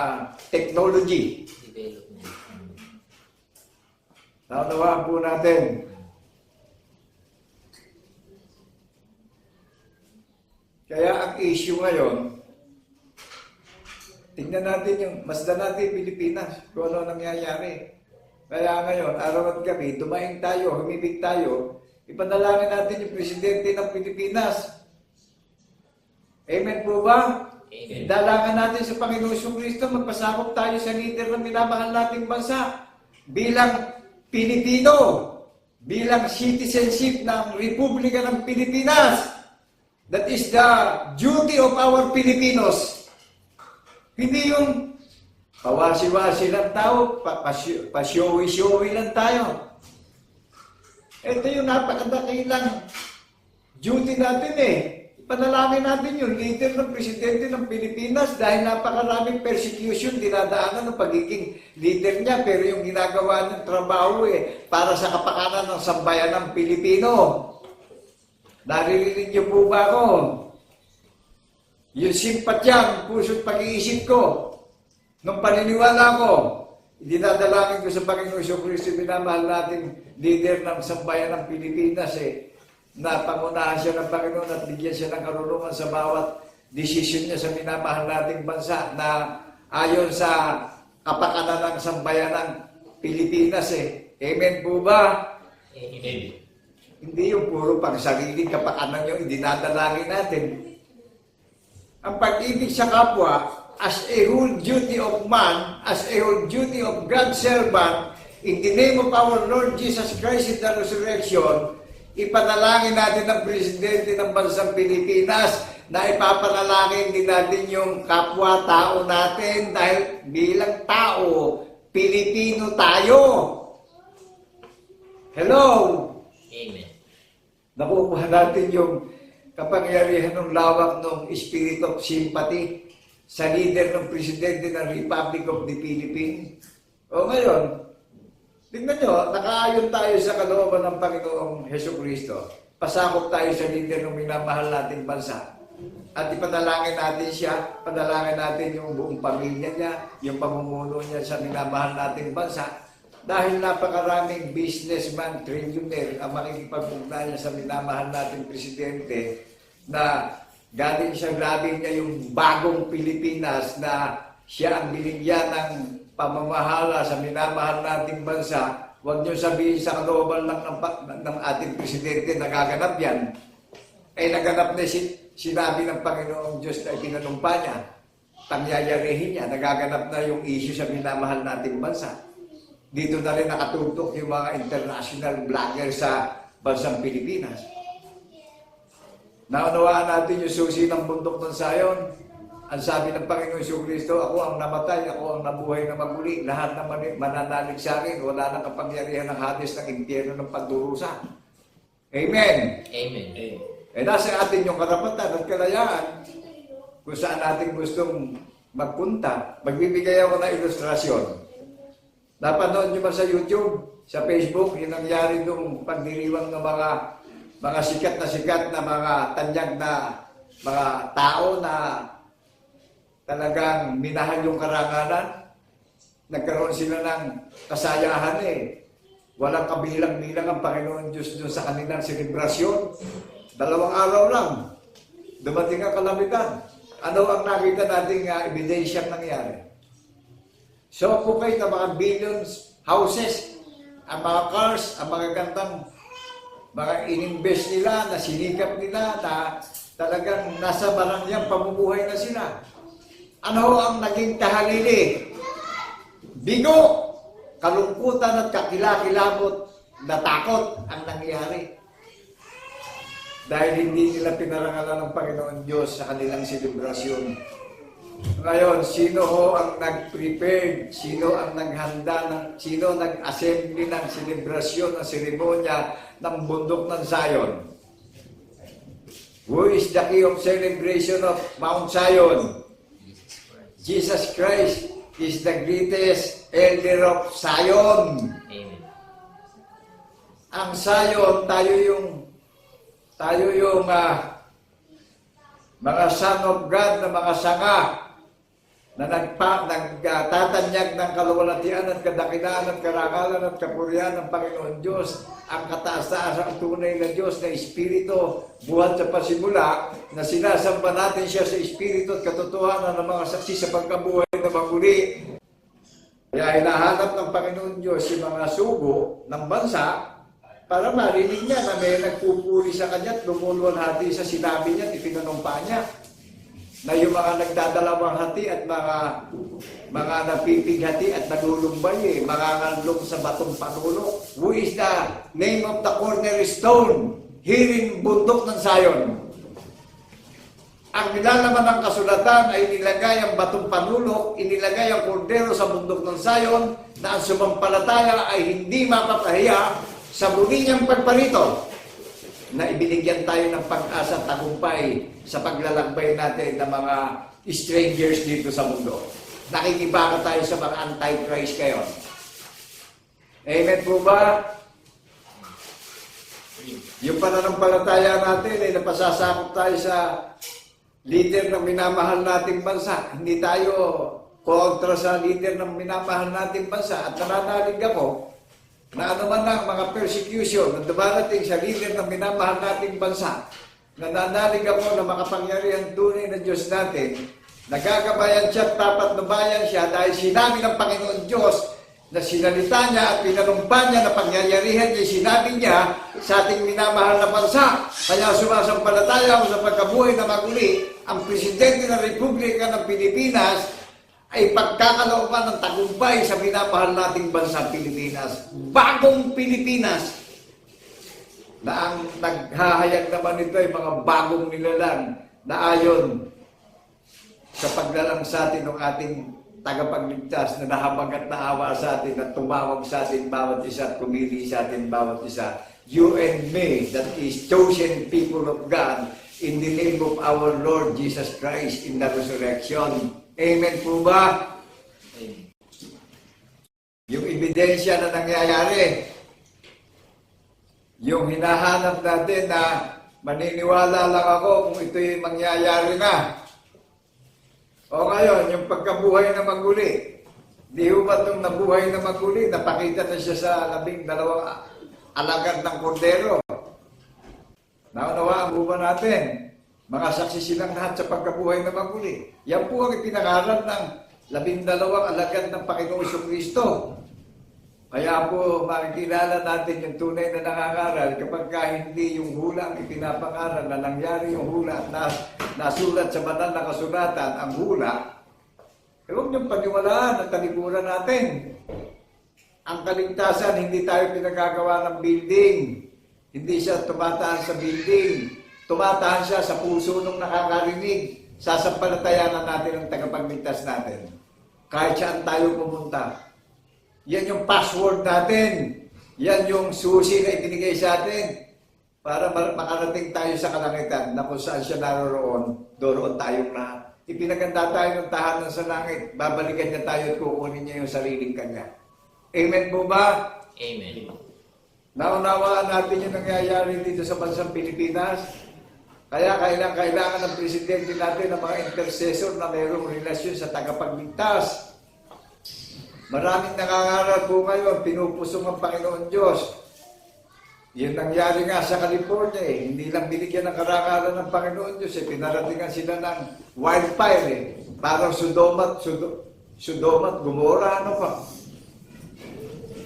technology. Development. Naunawaan po natin. Kaya ang issue ngayon, tingnan natin yung, masdan natin Pilipinas, kung ano nangyayari. Kaya ngayon, araw at gabi, dumaing tayo, humibig tayo, ipanalangin natin yung presidente ng Pilipinas. Amen po ba? Amen. Dalangan natin sa Panginoong Jesucristo, magpasakop tayo sa leader ng minamahal nating bansa bilang Pilipino, bilang citizenship ng Republika ng Pilipinas. That is the duty of our Filipinos. Hindi yung pawasi-wasi lang tao, pasyowi-syowi lang tayo. Ito yung napakadakilang duty natin Panalangin natin yung leader ng presidente ng Pilipinas dahil napakaraming persecution dinadaanan ng pagiging leader niya, pero yung ginagawa niyang trabaho para sa kapakanan ng sambayan ng Pilipino. Naririnig niyo po ba ako? Yung simpatya, puso't pag-iisip ko, nung paniniwala ko, dinadalangin ko sa Panginoong Jesucristo, binamahal natin leader ng sambayan ng Pilipinas na pangunahan siya ng Panginoon at bigyan siya ng karunungan sa bawat desisyon niya sa minamahal nating bansa na ayon sa kapakanan ng sambayan ng Pilipinas Amen po ba? Amen. Hindi yung puro pagsariling kapakanan yung idinadalangin natin. ang pag-ibig sa kapwa as a whole duty of man, as a whole duty of God's servant, in the name of our Lord Jesus Christ in the resurrection, ipanalangin natin ang presidente ng bansang Pilipinas na ipapanalangin din natin yung kapwa-tao natin dahil bilang tao, Pilipino tayo. Hello! Amen. Nakukuha natin yung kapangyarihan ng lawak ng spirit of sympathy sa leader ng presidente ng Republic of the Philippines. O ngayon, tingnan nyo, nakaayon tayo sa kalooban ng Panginoong Hesukristo. Pasakop tayo sa leader ng minamahal nating bansa. At ipanalangin natin siya, panalangin natin yung buong pamilya niya, yung pamumuno niya sa minamahal nating bansa. Dahil napakaraming businessman, trillionaire ang makikipag-ugnayan sa minamahal nating presidente na galing sa labi niya yung bagong Pilipinas na siya ang binigyan ng pamamahala sa minamahal nating bansa. Huwag niyo sabihin sa kalooban lang ng ating presidente nagaganap yan. Ay naganap na sinabi ng Panginoong Diyos na itinanumpa niya, pangyayarihin niya, nagaganap na yung issue sa minamahal nating bansa. Dito na rin nakatutok yung mga international vlogger sa bansang Pilipinas. Naunawaan natin yung susi ng bundok ng Sayon. Ang sabi ng Panginoong Jesucristo, ako ang namatay, ako ang nabuhay na maguli. Lahat na mananalig sa akin, wala nang kapangyarihan ng Hades ng impyerno ng pagdurusa. Amen! Amen. Nasa atin yung karapatan at kalayaan kung saan natin gustong magpunta. Magbibigay ako ng ilustrasyon. Napanood nyo ba sa YouTube, sa Facebook, yung nangyari nung pagdiriwang ng mga sikat na mga tanyag na mga tao na talagang minahal yung karangalan. Nagkaroon sila ng kasayahan Walang kabilang-bilang ang Panginoon Diyos doon sa kanilang selebrasyon. 2 araw lang, dumating ang kalamitan. Ano ang nakita nating ebidensyang nangyari? So, kukay na mga billions houses, ang mga cars, ang mga gandang mga ininvest nila, na sinikap nila, na talagang nasa barangyang pamumuhay na sila. Ano ang naging kahalili? Bigo, kalungkutan at kakilakilabot na takot ang nangyari. Dahil hindi nila pinarangalan ng Panginoon Diyos sa kanilang selebrasyon. Ngayon, sino ho ang nag-prepare, sino ang naghanda, sino nag-assembly ng selebrasyon, ng seremonya ng bundok ng Zion? Who is the key of celebration of Mount Zion? Jesus Christ is the greatest elder of Zion. Amen. Ang Zion, tayo yung mga son of God na mga sanga na nagtatanyag ng kaluwalhatian at kadakilaan at karangalan at kapurihan ng Panginoon Diyos, ang kataas-taas ang tunay na Diyos na Espiritu, buhat sa pasimula, na sinasamba natin siya sa Espiritu at katotohanan ng mga saksi sa pagkabuhay na maguli. Kaya hinahanap ng Panginoon Diyos yung mga sugo ng bansa para marinig niya na may nagpupuri sa kanya at lumuluwalhati sa sinabi niya at ipinanumpa niya. Na yung mga nagdadalawang hati at mga napipighati at nalulumbay, mga ngalong sa batong panulo. Who is the name of the cornerstone? Here in bundok ng Zion. Ang nilalaman ng kasulatan ay inilagay ang batong panulok, inilagay ang kordero sa bundok ng Zion, na ang sumampalataya ay hindi mapapahiya sa muli niyang pagparito, na ibinigyan tayo ng pag-asa at tagumpay sa paglalakbay natin ng mga strangers dito sa mundo. Nakikibaka tayo sa mga anti-Christ ngayon. Amen po ba? Yung pananampalataya natin ay napasasakop tayo sa leader ng minamahal nating bansa. Hindi tayo kontra sa leader ng minamahal nating bansa. At nananalig ako na anuman ang mga persecution na dumarating sa leader ng minamahal nating bansa, nananalig ako na makapangyarihan tunay na Diyos natin, nagkakabayan siya at tapat na bayan siya dahil sinabi ng Panginoon Diyos na sinalita niya at pinanumpa niya na pangyayarihan niya, sinabi niya sa ating minamahal na bansa. Kaya sumasampalataya ako sa pagkabuhay na maguli, ang Presidente ng Republika ng Pilipinas ay pagkakalooban ng tagumpay sa minamahal nating bansa Pilipinas. Bagong Pilipinas na ang naghahayag naman nito ay mga bagong nilalang na ayon sa paglalang sa atin ng ating tagapagligtas na nahabag at naawa sa atin at tumawag sa atin bawat isa at pumili sa atin bawat isa. You and me, that is chosen people of God, in the name of our Lord Jesus Christ in the resurrection. Amen po ba? Amen. Yung ebidensya na nangyayari, yung hinahanap natin na maniniwala lang ako kung ito'y mangyayari na. O ngayon, yung pagkabuhay na maguli, di ho ba itong nabuhay na maguli, napakita na siya sa 12 alagad ng kordero. Naunawaan po ba natin? Mga saksi silang lahat sa pagkabuhay na maguli. Yan po ang ipinangaral ng 12 alagad ng Panginoong Kristo. Kaya po makikilala natin yung tunay na nangangaral kapag hindi yung hula ang ipinapangaral na nangyari yung hula at nasulat sa banal na kasulatan ang hula, huwag niyong paniwalaan at talikuran natin. Ang kaligtasan, hindi tayo pinagagawa ng building. Hindi siya tumatahan sa building. Tumatahan siya sa puso ng nakakarinig. Sasampalatayanan natin ang tagapagligtas natin. Kahit saan tayo pumunta. Yan yung password natin. Yan yung susi na ibinigay sa atin para makarating tayo sa kalangitan na kung saan siya naroroon, doon tayong lahat. Ipinaganda tayo ng tahanan sa langit. Babalikan niya tayo at kukunin niya yung sariling kanya. Amen po ba? Amen. Naunawaan natin yung nangyayari dito sa bansang Pilipinas. Kaya kailangan ng presidente natin ng mga intercessor na mayroong relasyon sa tagapagligtas. Maraming nangangaral po ngayon, pinupusong ang Panginoon Diyos. Yun nangyari nga sa California eh. Hindi lang binigyan ng karangalan ng Panginoon Diyos eh. Pinaratingan sila ng wildfire eh. Parang Sodoma at Gomorrah, ano pa.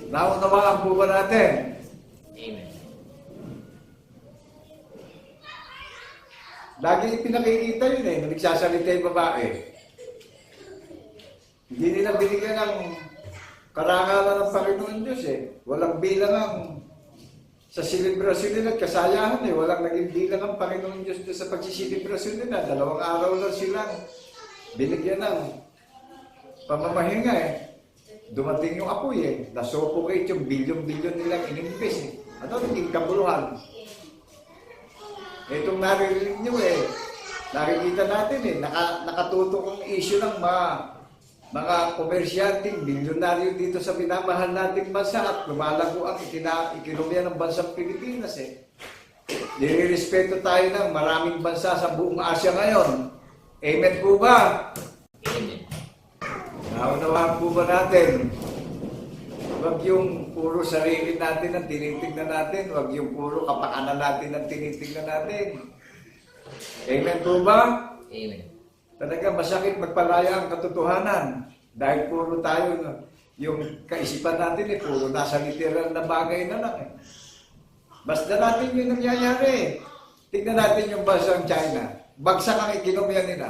Naunawaan po ba natin? Amen. Lagi ipinakikita yun eh. Nagsasalita yung babae. Hindi nila binigyan ng karangalan ng Panginoon Diyos eh. Walang bilang ang sa selebrasyon nila at kasayahan eh. Walang naging bilang ang Panginoon Diyos doon sa pagsiselebrasyon nila. 2 araw lang silang binigyan ng pamamahinga eh. Dumating yung apoy eh. Nasuffocate yung bilyon-bilyon nilang inimbes eh. Ano naging kabuluhan? Itong naririnig nyo eh. Nakikita natin eh. Nakatutok ang issue ng mga komersyanteng, bilyonaryo dito sa minamahal nating bansa at lumalago ang ekonomiya ng bansang Pilipinas eh. Nire-respeto tayo ng maraming bansa sa buong Asya ngayon. Amen po ba? Amen. Naunawaan po ba natin? Huwag yung puro sarili natin ang tinitignan natin. Huwag yung puro kapakanan natin ang tinitignan natin. Amen po ba? Amen. Talaga masakit magpalaya ang katotohanan. Dahil puro tayo, yung kaisipan natin eh, puro nasa literal na bagay na lang eh. Basta natin yung nangyayari. Tignan natin yung bansang China. Bagsak ang ekonomiya nila.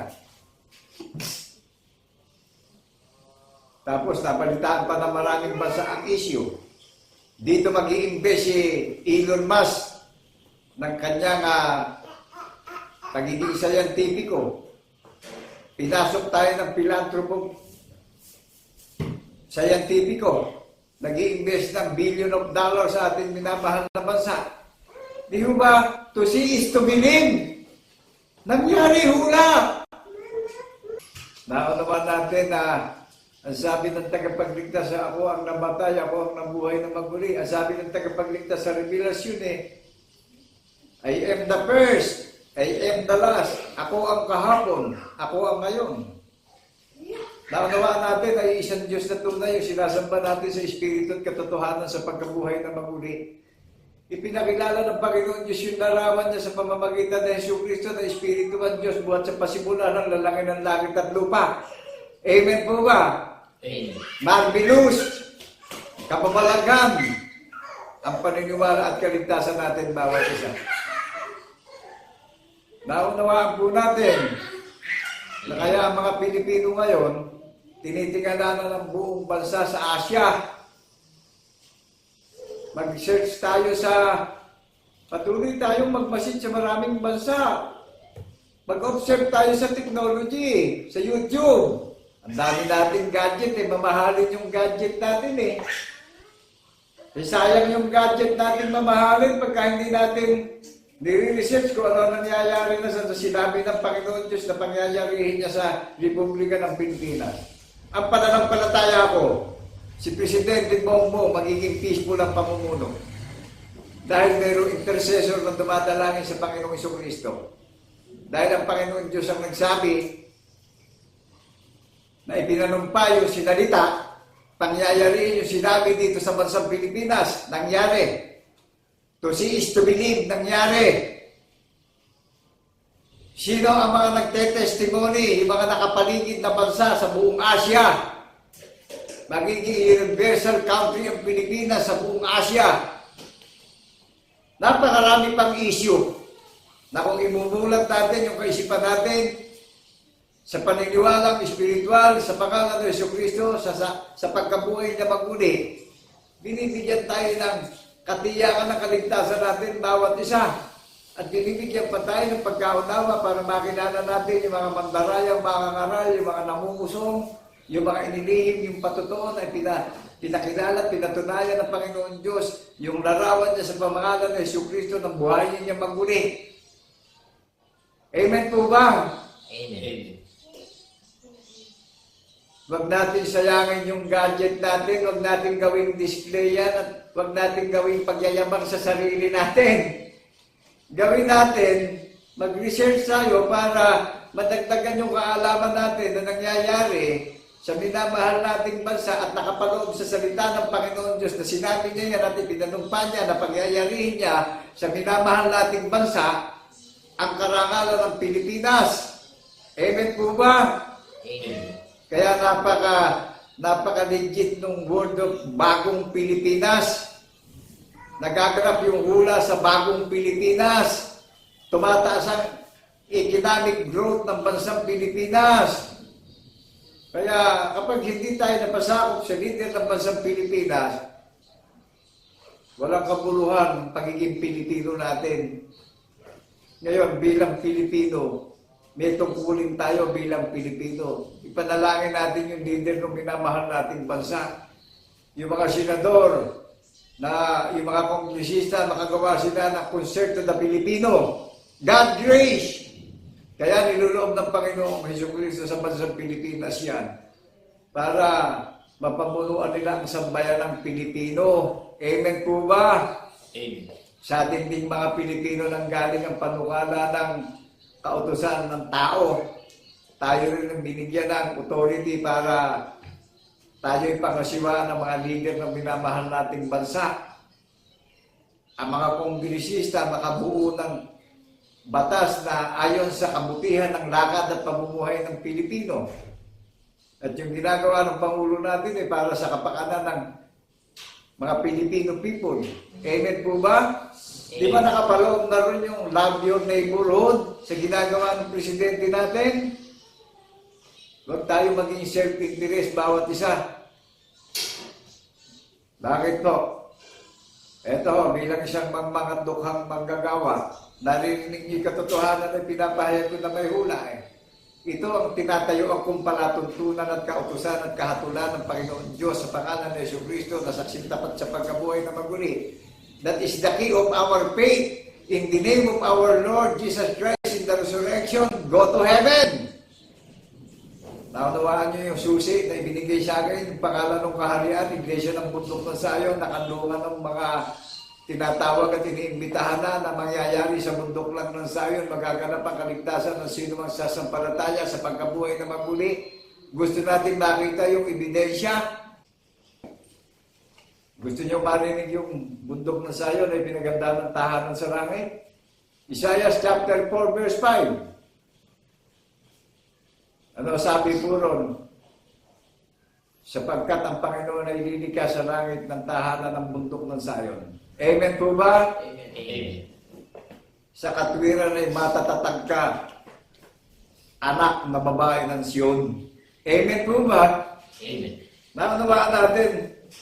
Tapos napalitaan pa ng maraming bansa ang issue. Dito mag-i-invest si Elon Musk ng kanyang pagiging scientifico. Pinasok tayo ng philanthropo scientifico. Nag-i-invest ng $1 billion sa ating minamahal na bansa. Di ba? To see is to believe. Nangyari hula. Naunawan natin na ang sabi ng tagapagligtas sa ako ang namatay, ako ang nabuhay na maguli. Ang sabi ng tagapagligtas sa Revelasyon I am the first, I am the last. Ako ang kahapon, ako ang ngayon. Naunawaan natin ay isang Diyos na tunay yung sinasamba natin sa Espiritu at katotohanan sa pagkabuhay na maguli. Ipinakilala ng Panginoon Diyos yung larawan niya sa pamamagitan ng Yesu Kristo na Espiritu ng Diyos buhat sa pasimula ng lalaki ng langit at lupa. Amen po ba? Amen. Marvelous. Kapabalagan ang paniniwala at kaligtasan natin bawat isa. Naunawaan po natin na kaya ang mga Pilipino ngayon, tinitingala ng buong bansa sa Asia. Mag-search tayo patuloy tayong magmasid sa maraming bansa. Mag-observe tayo sa technology, sa YouTube. Ang dami nating gadget mamahalin yung gadget natin sayang yung gadget natin mamahalin pagka hindi natin nire-research kung ano nangyayari na sa sinabi ng Panginoon Diyos na pangyayarihin niya sa Republika ng Pilipinas. Ang pananampalataya ko, si Presidente Bongbong magiging peaceful ang pamumuno. Dahil mayroong intercessor na dumadalangin sa Panginoong Jesucristo. Dahil ang Panginoon Diyos ang nagsabi na ipinanumpa yung sinalita, pangyayarihin yung sinabi dito sa bansang Pilipinas, nangyari. To see is to believe, nangyari. Sino ang mga nagte-testimony, yung mga nakapaligid na bansa sa buong Asia? Magiging universal country ang Pilipinas sa buong Asia. Napakarami pang issue na kung imumulat natin yung kaisipan natin sa paniniwalang espiritual, sa pangalan ng Jesucristo, sa pagkabuhay na magmuli, binibigyan tayo ng katiyakan ng kaligtasan natin bawat isa. At binibigyan pa tayo ng pagkaunawa para makilala natin yung mga mandarayang, mga ngaral, yung mga namumusong, yung mga inilihim, yung patutuon ay pinakilala at pinatunayan ng Panginoon Diyos, yung larawan niya sa pamahalan ng Jesucristo ng buhayin niya magmuli. Amen po ba? Amen. Huwag natin sayangin yung gadget natin, huwag natin gawing display yan, at huwag natin gawing pagyayabang sa sarili natin. Gawin natin, mag-research tayo para madagdagan yung kaalaman natin na nangyayari sa minamahal nating bansa at nakapaloob sa salita ng Panginoon Diyos na sinabi niya yan at ipinanumpa niya na pagyayarihin niya sa minamahal nating bansa ang karangalan ng Pilipinas. Amen po ba? Amen. Kaya napaka-legit nung word of bagong Pilipinas. Nagaganap yung hula sa bagong Pilipinas. Tumataas ang economic growth ng bansang Pilipinas. Kaya kapag hindi tayo napasakop sa leader ng bansang Pilipinas, walang kabuluhan ang pagiging Pilipino natin. Ngayon, bilang Pilipino, may tungkulin tayo bilang Pilipino. Ipanalangin natin yung leader ng minamahal nating bansa. Yung mga senador, yung mga kongresista, makagawa sila ng concert to the Filipino. God grace! Kaya niluloob ng Panginoong Jesucristo sa bansang Pilipinas yan para mapamunuan nila ang sambayan ng Pilipino. Amen po ba? Amen. Sa ating ding mga Pilipino nang galing ang panukala ng kautusan ng tao. Tayo rin ang binigyan ng authority para tayo ipangasiwaan ng mga leader ng minamahal nating bansa. Ang mga kongresista makabuo ng batas na ayon sa kabutihan ng lakad at pamumuhay ng Pilipino. At yung ginagawa ng Pangulo natin ay para sa kapakanan ng mga Filipino people. Amen po ba? Di ba nakapaloob na rin yung love your neighborhood sa ginagawa ng presidente natin? Huwag tayo maging self-interest bawat isa. Bakit po? Eto, bilang isang mangmangat dukhang manggagawa, narinig niyo katotohanan na pinapahayag ko na may hula Ito ang tinatayo akong palatuntunan at kautusan at kahatulan ng Panginoon Diyos sa pangalan ng Jesucristo na saksing tapat sa pagkabuhay na maguli. That is the key of our faith. In the name of our Lord Jesus Christ in the resurrection, go to heaven. Naunawaan niyo yung susi na ibinigay sa akin, yung pangalan ng kaharian, iglesia ng bundok ng Sayon, nakanlungan ng mga tinatawag at iniimbitahan na mangyayari sa bundok lang ng Sayon, magaganap ang kaligtasan ng sino mang sasampalataya sa pagkabuhay na maguli. Gusto natin makita yung ebidensya. Gusto niyo marinig yung bundok ng Sayon ay pinaganda ng tahanan sa langit? Isaiah chapter 4 verse 5. Ano sabi po ron? sapagkat ang Panginoon ay lilikha sa langit ng tahanan ng bundok ng Zion. Amen po ba? Amen. Sa katwiran ay matatatag ka, anak na babae ng Sion. Amen po ba? Amen. Naunawaan natin,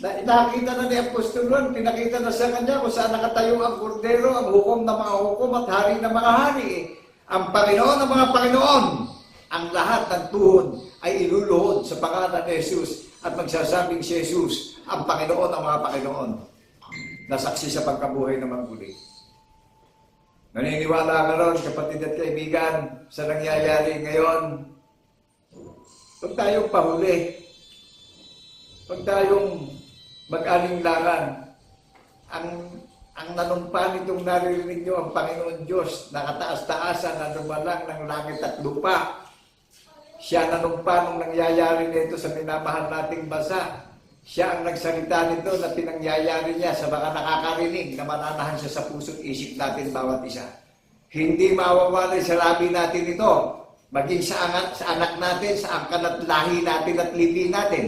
na nakita na ni Apostol Juan, pinakita na sa kanya kung saan nakatayo ang kordero, ang hukom ng mga hukom at hari ng mga hari. Ang Panginoon ng mga Panginoon, ang lahat ng tuhod ay iluluhod sa pangalan ni Jesus at magsasabing si Jesus, ang Panginoon ng mga Panginoon, na saksi sa pagkabuhay ng maguli. Naniniwala ka ron, kapatid at kaibigan, sa nangyayari ngayon. Huwag tayong pahuli. Huwag tayong mag-alinlangan. Ang nanumpa nitong naririnig nyo, ang Panginoon Diyos, nakataas-taasan na lumalang ng langit at lupa. Siya nanumpa nung nangyayari nito sa minamahal nating bansa. Siya ang nagsalita nito na pinangyayari niya sa mga nakakarinig na mananahan siya sa puso't isip natin bawat isa. Hindi mawawala sa labi natin ito, maging sa anak natin, sa angkan at lahi natin at libi natin.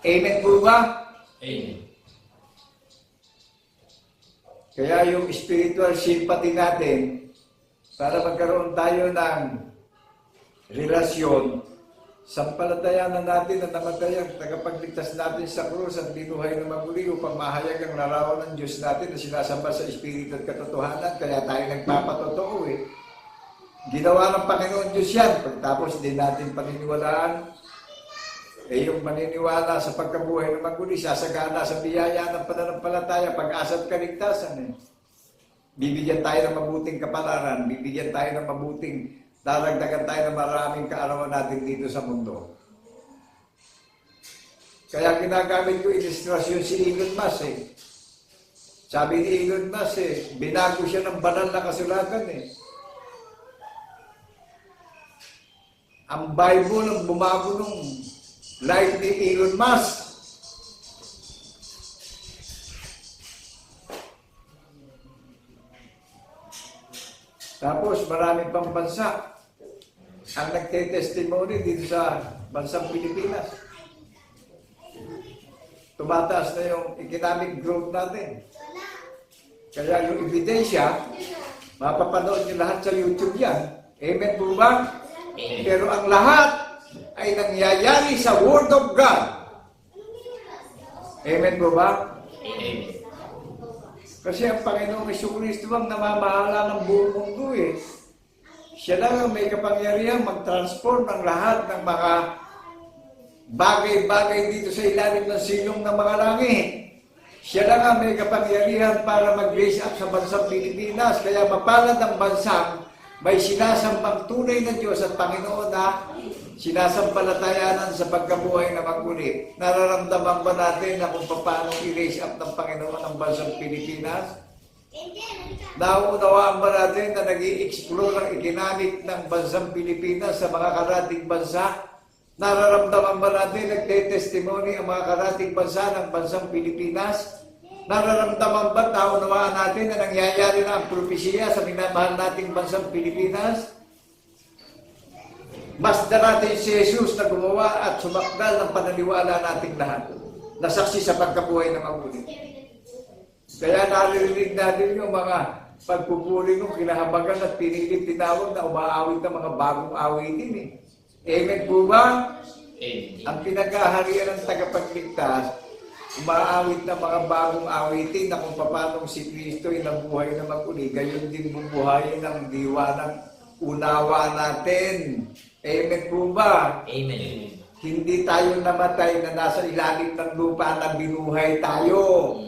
Amen po ba? Amen. Kaya yung spiritual sympathy natin, para magkaroon tayo ng relasyon, sampalatayanan natin na namatay ang tagapagligtas natin sa krus at binuhay na maguli upang mahayag ang larawan ng Diyos natin na sinasamba sa Espiritu at katotohanan. Kaya tayo nagpapatotoo eh. Ginawa ng Panginoon Diyos yan. Pagtapos din natin paniniwalaan, yung maniniwala sa pagkabuhay ng maguli, sasagana sa biyaya ng pananampalataya, pag-asa at kaligtasan. Bibigyan tayo ng mabuting kapalaran, bibigyan tayo ng mabuting daragdagan tayo ng maraming kaarawan natin dito sa mundo. Kaya ginagamit ko ilustrasyon si Elon Musk eh. Sabi ni Elon Musk eh, binago siya ng banal na kasulatan eh. Ang Bible ang bumago nung life ni Elon Musk. Tapos maraming pang bansa ang nagte-testimony dito sa bansang Pilipinas. Tumataas na yung economic growth natin. Kaya yung ebidensya, mapapanood nyo lahat sa YouTube yan. Amen po ba? Amen. Pero ang lahat ay nangyayari sa Word of God. Amen po ba? Amen. Kasi ang Panginoong Jesucristo ang namamahala ng buong mundo eh. Siya lang ang may kapangyarihan mag-transform ng lahat ng mga bagay-bagay dito sa ilalim ng silong ng mga langit. Siya lang ang may kapangyarihan para mag-raise up sa bansang Pilipinas. Kaya mapalad ang bansang may sinasambang tunay na Diyos at Panginoon na sinasampalatayanan sa pagkabuhay na maguli. Nararamdaman ba natin na kung paano i-raise up ng Panginoon ang bansang Pilipinas? Nauunawaan ba natin na nag-i-explore ang economic ng bansang Pilipinas sa mga karating bansa? Nararamdaman ba natin nagte-testimony ang mga karating bansa ng bansang Pilipinas? Nararamdaman ba, naunawaan natin na nangyayari na ang propesya sa minamahal nating bansang Pilipinas? Masdan natin si Jesus na gumawa at sumakdal ng pananiwala nating lahat na saksi sa pagkabuhay ng maguli. Kaya naririnig natin yung mga pagpupuli ng kinahabagan at pinilit tinawag na umaawit ng mga bagong awitin eh. Amen po ba? Amen. Ang pinagkaharian ng tagapagligtas, umaawit ng mga bagong awitin na kung paano si Kristo ay nabuhay na maguli, gayon din bubuhayin ng diwa ng unawa natin. Amen po ba? Amen. Hindi tayo namatay na nasa ilalim ng lupa na binuhay tayo.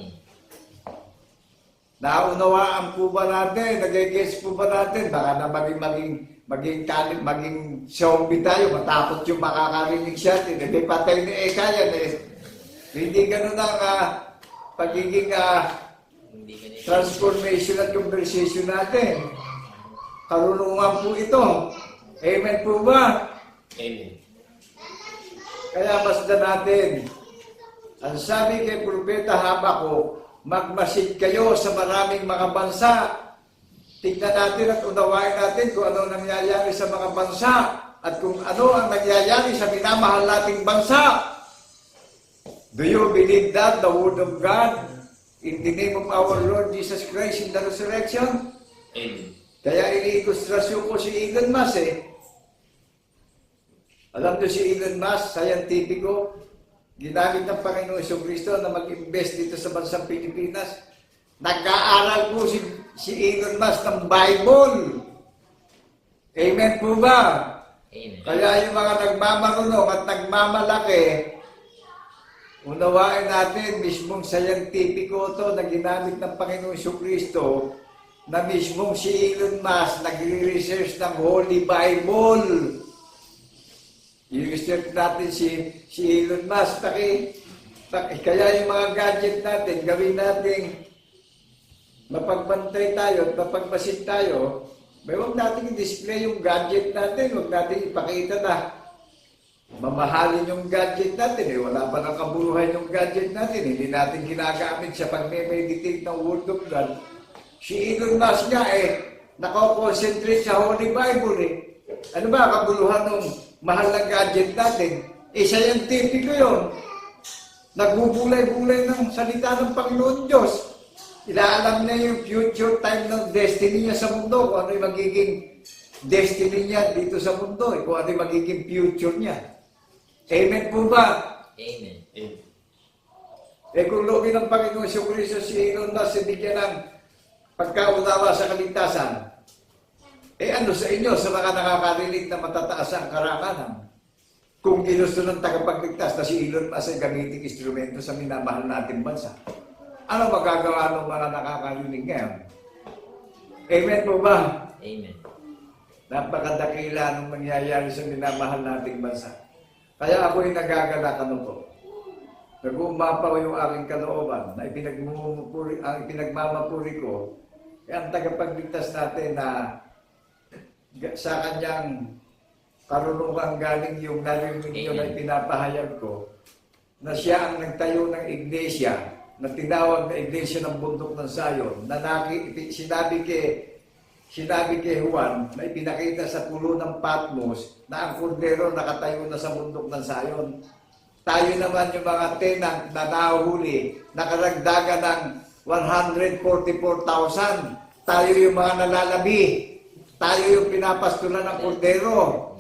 Naunawaan po ba natin? Nag-guess po ba natin? Baka na maging zombie tayo, matakot yung makakarinig siya. Hindi patay ni Eka yan eh. Hindi ganun ang pagiging transformation at conversation natin. Karunungan po ito. Amen po ba? Amen. Kaya basta natin, ang sabi kay Propeta Habakuk, magmasid kayo sa maraming mga bansa. Tignan natin at unawain natin kung ano nangyayari sa mga bansa at kung ano ang nangyayari sa minamahal nating bansa. Do you believe that, the Word of God, in the name of our Lord Jesus Christ in the resurrection? Amen. Kaya iniilustrasyon ko si Elon Musk eh. Alam niyo si Elon Musk, scientifico, ginamit ng Panginoon Jesucristo na mag-invest dito sa bansang Pilipinas. Nag-aaral po si Elon Musk ng Bible. Amen po ba? Amen. Kaya yung mga nagmamarunong at nagmamalaki, unawain natin, mismong scientifico to na ginamit ng Panginoon Jesucristo, na mismong si Elon Musk nagre-research ng Holy Bible. I-research natin si Elon Musk. Kaya yung mga gadget natin, gawin natin mapagbantay tayo at mapagmasid tayo. May huwag natin i-display yung gadget natin. Huwag natin ipakita na mamahalin yung gadget natin. Wala pa nang kabuluhan yung gadget natin. Hindi natin ginagamit sa pag-meditate ng Word of God. Si Elon Musk nga nakakonsentrate sa Holy Bible Ano ba kabuluhan ng mahal na gadget natin? Scientifico yun. Nagbubulay-bulay ng salita ng Panginoon Diyos. Inaalam niya yung future time ng destiny niya sa mundo, kung ano yung magiging destiny niya dito sa mundo, kung ano yung magiging future niya. Amen po ba? Amen. Amen. Kung loob ng Panginoon Jesucristo si Elon Musk, sinigyan ng pagkaunawa sa kaligtasan, ano sa inyo, sa mga nakakarinig na matataas ang karangalan? Kung ginusto ng tagapagligtas na si Elon Musk ay gamiting instrumento sa minamahal nating bansa, ano magagawa ng mga nakakarinig ngayon? Amen po ba? Amen. Napakadakila ng mangyayari sa minamahal nating bansa. Kaya ako'y nagagalak po. Nag-uumapaw yung aking kalooban na ipinagmamapuri ko. Kaya ang tagapagligtas natin na sa kanyang karunungan galing yung narinig nyo na ipinapahayag ko, na siya ang nagtayo ng iglesia, na tinawag na iglesia ng bundok ng Sayon, na sinabi kay Juan, na ipinakita sa pulo ng Patmos, na ang kordero nakatayo na sa bundok ng Sayon. Tayo naman yung mga tenant na nahuhuli, nakaragdagan ng 144,000. Tayo yung mga nalalabi. Tayo yung pinapastulan ng kordero.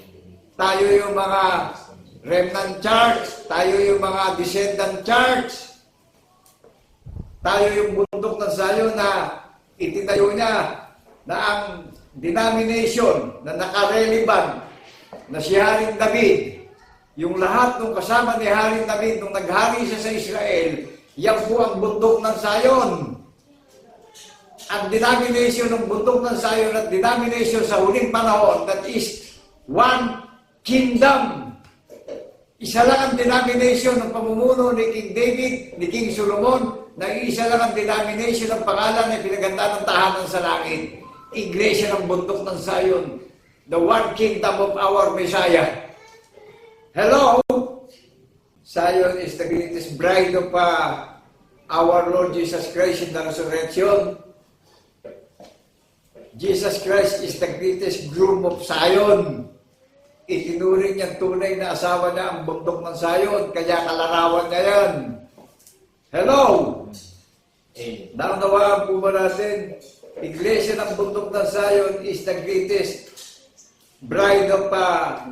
Tayo yung mga remnant church. Tayo yung mga descendant church. Tayo yung bundok ng Sayon na itinayo niya na ang denomination na nakarelevant na si Haring David. Yung lahat ng kasama ni Haring David nung naghari siya sa Israel, yan po ang bundok ng Sayon. Ang denomination ng bundok ng Sayon at denomination sa huling panahon, that is one kingdom. Isa lang ang denomination ng pamumuno ni King David, ni King Solomon, na isa lang ang denomination ng pangalan na pinaganda ng tahanan sa langit. Iglesia ng bundok ng Sayon, the one kingdom of our Messiah. Hello! Zion is the greatest bride of our Lord Jesus Christ in the resurrection. Jesus Christ is the greatest groom of Zion. Itinuring niyang tunay na asawa niya ang bundok ng Zion, kaya kalarawan niya yan. Hello! Amen. Naunawaan po ba natin? Iglesia ng bundok ng Zion is the greatest bride of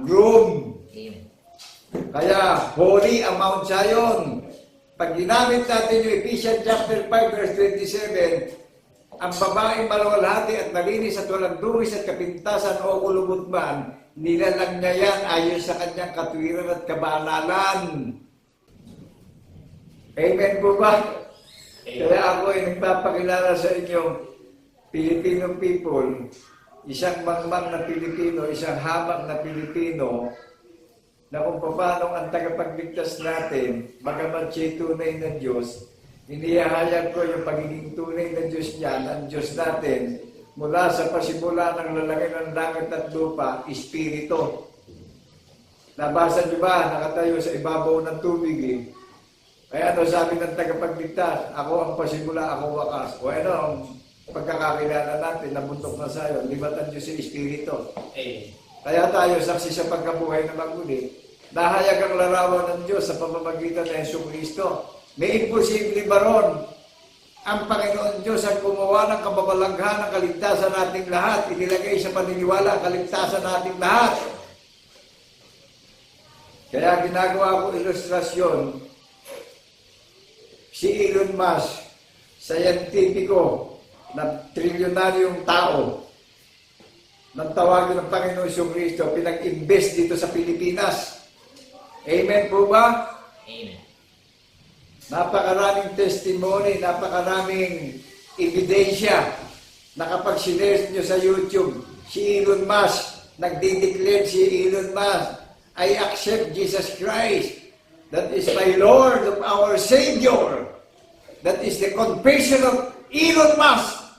groom. Amen. Kaya, holy ang Mount Zion. Pag ginamit natin yung Ephesians chapter 5 verse 27, ang babaeng maluwalhati at malinis at walang dungis at kapintasan o kulubot man, nilalang niya yan ayon sa kanyang katwiran at kabanalan. Amen po ba? Kaya ako ay nagpapakilala sa inyong Filipino people, isang mangmang na Pilipino, isang hamak na Pilipino, na kung paano ang tagapagligtas natin, bagamat siya'y tunay na Diyos, inihahayag ko yung pagiging tunay na Diyos niya, ang Diyos natin, mula sa pasimula ng lalaki ng langit at lupa, Espiritu. Nabasa niyo ba, nakatayo sa ibabaw ng tubig Kaya ano sabi ng tagapagligtas, ako ang pasimula, ako wakas. O ano ang pagkakakilala natin na bundok na sayo, libatan Diyos sa Espiritu. Amen. Kaya tayo, saksi sa pagkabuhay na maguli, nahayag ang larawan ng Diyos sa pamamagitan ng Jesucristo. May imposible ba ron? Ang Panginoon Diyos ang gumawa ng kababalaghan ng kaligtasan nating lahat. Inilagay sa paniniwala ang kaligtasan nating lahat. Kaya ginagawa ko ilustrasyon, si Elon Musk, sayantipiko na trilyonaryong tao, nang tawagin ng Panginoon Jesucristo, pinag-invest dito sa Pilipinas. Amen po ba? Amen. Napakaraming testimony, napakaraming ebidensya na kapag siners nyo sa YouTube, si Elon Musk, nagdideclare si Elon Musk, I accept Jesus Christ. That is my Lord of our Savior. That is the confession of Elon Musk.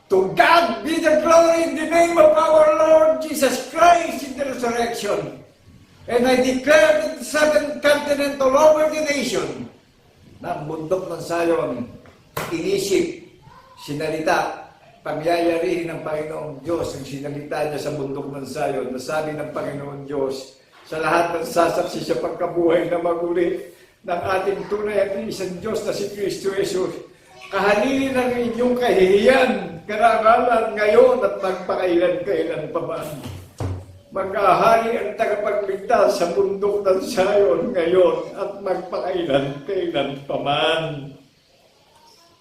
To God be the glory in the name of our Lord Jesus Christ in the resurrection. And I declare that the seven continent all over the nation na ang bundok ng Zion, inisip, sinalita, pagyayarihin ng Panginoong Diyos ang sinalita niya sa bundok ng Zion. Nasabi ng Panginoon Diyos sa lahat ng sasaksi sa pagkabuhay na maguli ng ating tunay at isang Diyos na si Kristo Jesus. Kahalilin ang inyong kahihiyan, karangalan ngayon at magpakailan-kailan pa man. Mag-ahari ang tagapagligtas sa bundok ng Zion ngayon at magpakailan-kailan pa man.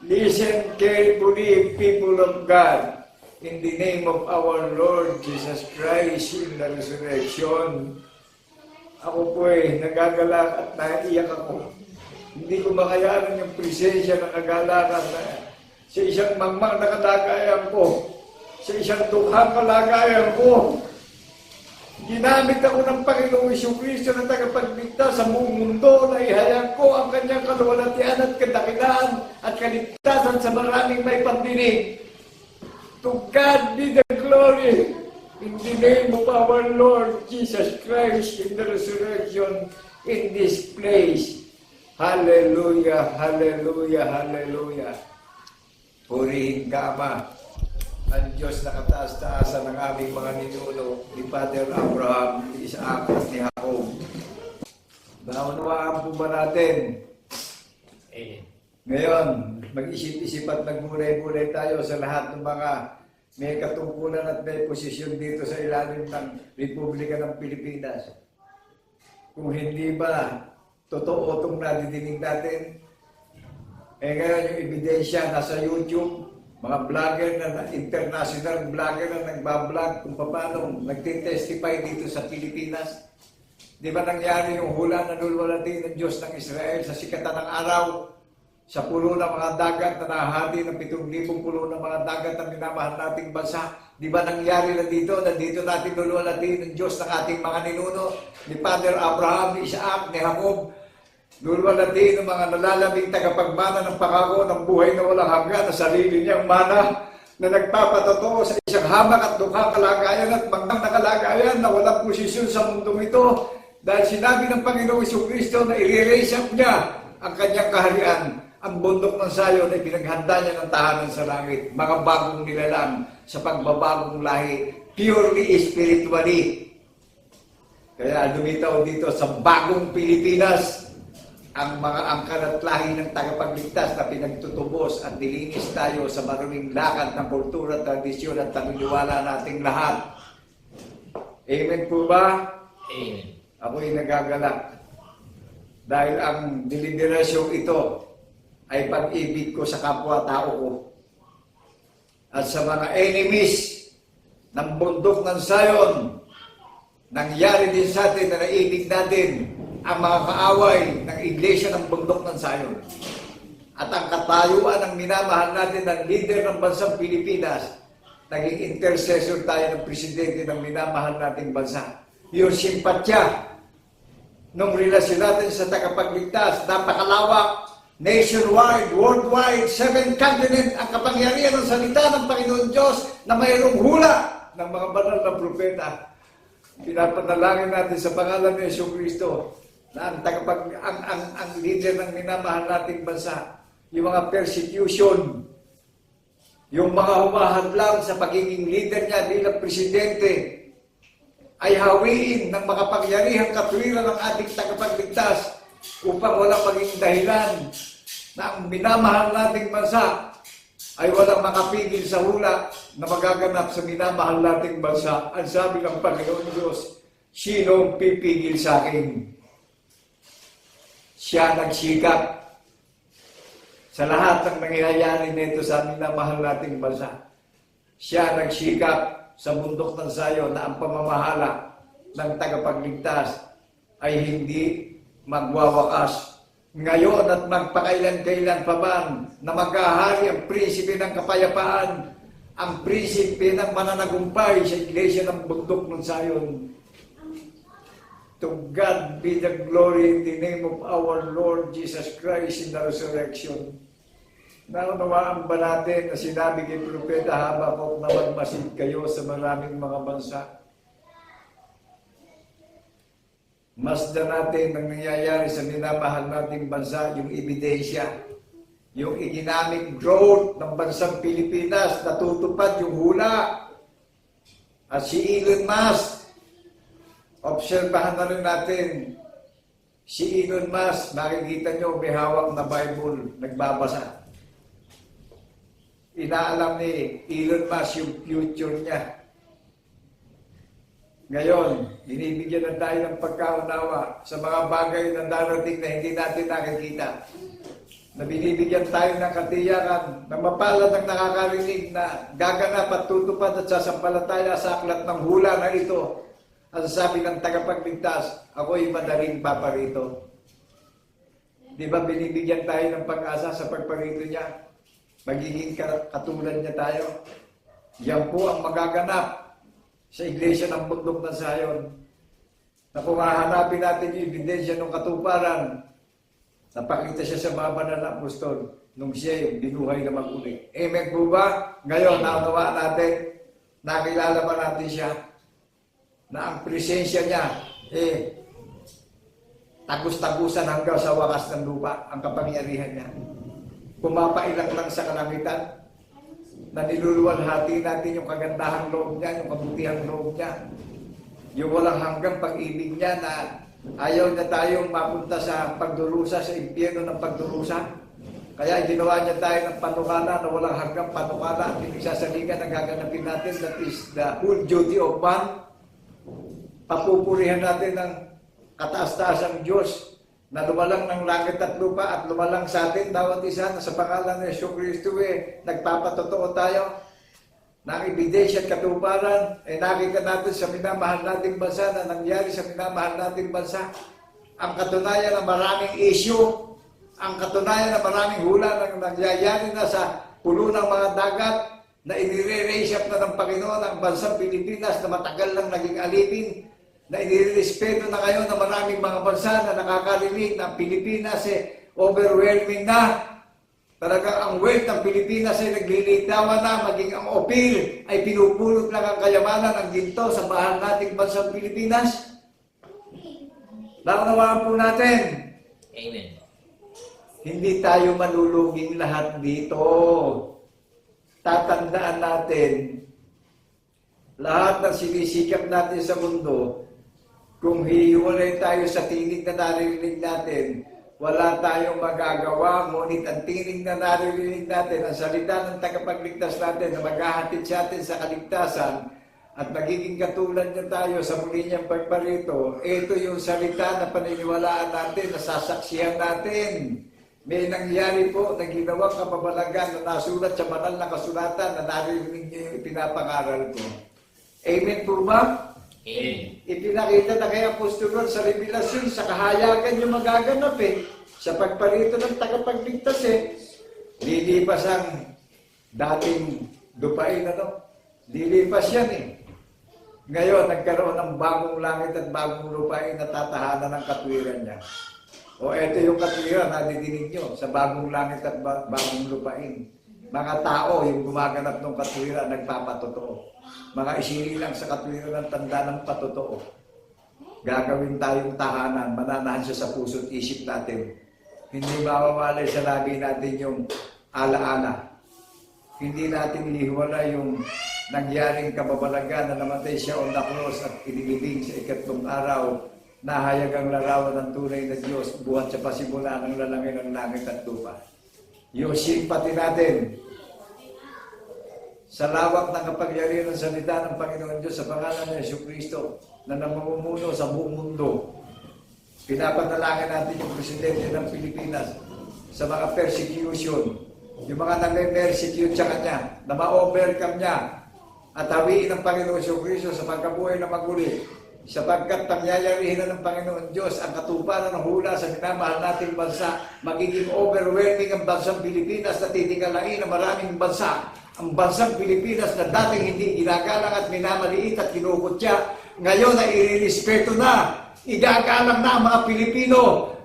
Listen carefully, people of God, in the name of our Lord Jesus Christ in the resurrection. Ako po nagagalak at naiiyak ako. Hindi ko makayanan yung presensya ng kagalakan na sa isang mangmang na kalagayan ko, sa isang tukhang kalagayan ko. Ginamit ako ng Panginoong Jesucristo na tagapagligtas sa buong mundo na ihayag ko ang kanyang kaluwalhatian at kadakilaan at kaligtasan sa maraming may pandinig. To God be the glory in the name of our Lord Jesus Christ in the resurrection in this place. Hallelujah, hallelujah, hallelujah. Purihin ka, Ama, ang Diyos na kataas-taasan ng aming mga ninuno ni Father Abraham, ni Isaac at ni Jacob. Naunawaan po ba natin? Amen. Ngayon, mag-isip-isip at nagmulay-mulay tayo sa lahat ng mga may katungkulan at may posisyon dito sa ilalim ng Republika ng Pilipinas. Kung hindi ba totoo itong nadidinig natin, ngayon yung ebidensya nasa YouTube, mga vlogger na international vlogger na nagbablog kung paano nagtitestify dito sa Pilipinas. Di ba nangyari yung hula na lulwalati ng Diyos ng Israel sa sikatan ng araw, sa pulo ng mga dagat na nahati ng 7,000 pulo ng mga dagat na minamahal nating bansa? Di ba nangyari na dito natin lulwalati ng Diyos ng ating mga ninuno, ni Father Abraham, ni Isaac, ni Jacob? Lulwalati ng mga nalalamig tagapagmana ng pangako ng buhay na walang hanggan na sarili niyang mana na nagpapatotoo sa isang hamak at dukhang kalagayan at mangmang na kalagayan na walang posisyon sa mundong ito dahil sinabi ng Panginoong Jesucristo na i-raise up niya ang kanyang kaharian. Ang bundok ng Zion ay pinaghanda niya ng tahanan sa langit, mga bagong nilalang sa pagbabagong lahi, purely spiritually. Kaya lumitaw dito sa bagong Pilipinas ang mga angkan at lahi ng tagapagligtas na pinagtutubos at nilinis tayo sa maruming lakad ng kultura, tradisyon at paniniwala nating lahat. Amen po ba? Amen. Ako'y nagagalak. Dahil ang deliberasyong ito ay pag-ibig ko sa kapwa-tao ko. At sa mga enemies ng bundok ng Zion, nangyari din sa atin na naibig natin ang mga kaaway ng iglesia ng bundok ng Zion. At ang katayuan ng minamahal natin ng leader ng bansang Pilipinas, naging intercessor tayo ng presidente ng minamahal nating bansa. Yung simpatya ng relasyon natin sa tagapagligtas, napakalawak, nationwide, worldwide, 7 continent, ang kapangyarihan ng salita ng Panginoon Diyos na mayroong hula ng mga banal na propeta. Pinapanalangin natin sa pangalan ni Jesucristo na ang leader ng minamahal nating bansa, yung mga persecution, yung mga humahadlang sa pagiging leader niya bilang presidente, ay hawiin ng makapangyarihang katwiran ng ating tagapagligtas upang walang maging dahilan na ang minamahal nating bansa ay walang makapigil sa hula na magaganap sa minamahal nating bansa. Ang sabi ng Panginoon Diyos, sinong pipigil sa akin? Siya nagsikap sa lahat ng nangyayari nito sa minamahal nating bansa. Siya nagsikap sa bundok ng Zion na ang pamamahala ng tagapagligtas ay hindi magwawakas ngayon at magpakailan-kailan pa man na maghahari ang prinsipe ng kapayapaan, ang prinsipe ng mananagumpay sa iglesia ng bundok ng Zion. To God be the glory in the name of our Lord Jesus Christ in the resurrection. Naunawaan ba natin na sinabi kay Propeta Habakuk na magmasid kayo sa maraming mga bansa? Masdan natin ang nangyayari sa minamahal nating bansa, yung ebidensya, yung economic growth ng bansang Pilipinas, natutupad yung hula. At si Elon Musk, obserbahan na rin natin, si Elon Musk, makikita nyo may hawak na Bible, nagbabasa. Inaalam ni Elon Musk yung future niya. Ngayon, binibigyan na tayo ng pagkaunawa sa mga bagay na darating na hindi natin nakikita. Na binibigyan tayo ng katiyakan na mapalad ang nakakarinig na gaganap at tutupad at sasampalataya sa aklat ng hula na ito. Ang sabi ng tagapagligtas, ako'y madaling paparito. Di ba binibigyan tayo ng pag-asa sa pagparito niya? Magiging katulad niya tayo. Yan po ang magaganap sa iglesia ng bundok ng Zion. Na kung hahanapin natin yung ebidensya ng katuparan, napakita siya sa mga banal na apostol nung siya yung binuhay na mag-uli. Amen po ba? Ngayon, naunawaan natin, nakilala ba natin siya, na ang presensya niya, tagus-tagusan hanggang sa wakas ng lupa, ang kapangyarihan niya. Pumapailang lang sa kalangitan, na niluluwalhati natin yung kagandahang loob niya, yung kabutihang loob niya, yung walang hanggang pag-ibig niya na ayaw na tayong mapunta sa pagdurusa, sa impyerno ng pagdurusa. Kaya ginawa niya tayo ng panukala na walang hanggang panukala at pinagsasalingan na gaganapin natin, that is the whole duty of man. Papupurihan natin ng kataas-taasang Diyos na lumalang ng langit at lupa at lumalang sa atin bawat isa na sa pangalan ni Jesucristo nagpapatotoo tayo na ang ebidensya at katuparan ay nakita natin sa minamahal nating bansa na nangyari sa minamahal nating bansa. Ang katunayan na maraming issue, ang katunayan na maraming hula na nangyayari na sa pulo ng mga dagat na inire-raise up na ng Panginoon ang bansang Pilipinas na matagal lang naging alipin, na inirespeto na kayo ng maraming mga bansa na nakakarinig na Pilipinas overwhelming na. Talagang ang wealth ng Pilipinas ay naglilitawan na, maging ang opil ay pinupulot lang ang kayamanan ng ginto sa mahal nating bansang Pilipinas. Naunawaan po natin. Amen. Hindi tayo maluluging lahat dito. Tatandaan natin, lahat ng sinisikap natin sa mundo, kung hihiwalay tayo sa tinig na naririnig natin, wala tayong magagawa, ngunit ang tinig na naririnig natin, ang salita ng tagapagligtas natin na maghahatid sa atin sa kaligtasan at magiging katulad niya tayo sa muli niyang pagparito, ito yung salita na paniniwalaan natin, na sasaksihan natin. May nangyari po na ginawang kapabalagan na nasulat sa banal na kasulatan na naririnig niyo yung pinapangaral ko. Amen po ba? Amen. Ipinakita na kay Apostol sa revelasyon, sa kahayagan yung magaganap sa pagparito ng tagapagligtas Lilipas ang dating dupain Lilipas yan Ngayon, nagkaroon ng bagong langit at bagong lupain na tatahanan ng katwiran niya. O eto yung katwiran na didinig nyo sa bagong langit at bagong lupain. Mga tao yung gumaganap ng katwiran, nagpapatotoo. Mga isinilang sa katwiran ng tanda ng patotoo. Gagawin tayong tahanan, mananahan siya sa puso't isip natin. Hindi mawawalay sa labi natin yung alaala. Hindi natin lihiwala yung nangyaring kababalagan na namatay siya on the cross at inilibing sa ikatlong araw. Nahayag ang larawan ng tunay na Diyos buhat sa pasimula ng lalangin ng langit at lupa. Yung simpati natin sa lawak ng kapangyarihan ng salita ng Panginoon Diyos sa pangalan ng Jesucristo na namumuno sa buong mundo. Pinapanalangin natin yung presidente ng Pilipinas sa mga persecution, yung mga nag-persecute sa kanya, na ma-overcome niya at hawiin ng Panginoon Jesucristo sa pagkabuhay na maguli, sapagkat pangyayarihin na ng Panginoon Diyos ang katuparan ng hula sa minamahal nating bansa. Magiging overwhelming ang bansang Pilipinas na titingalain ng maraming bansa. Ang bansang Pilipinas na dating hindi ginagalang at minamaliit at kinukutya, ngayon ay irirespeto na. Igagalang na ang mga Pilipino.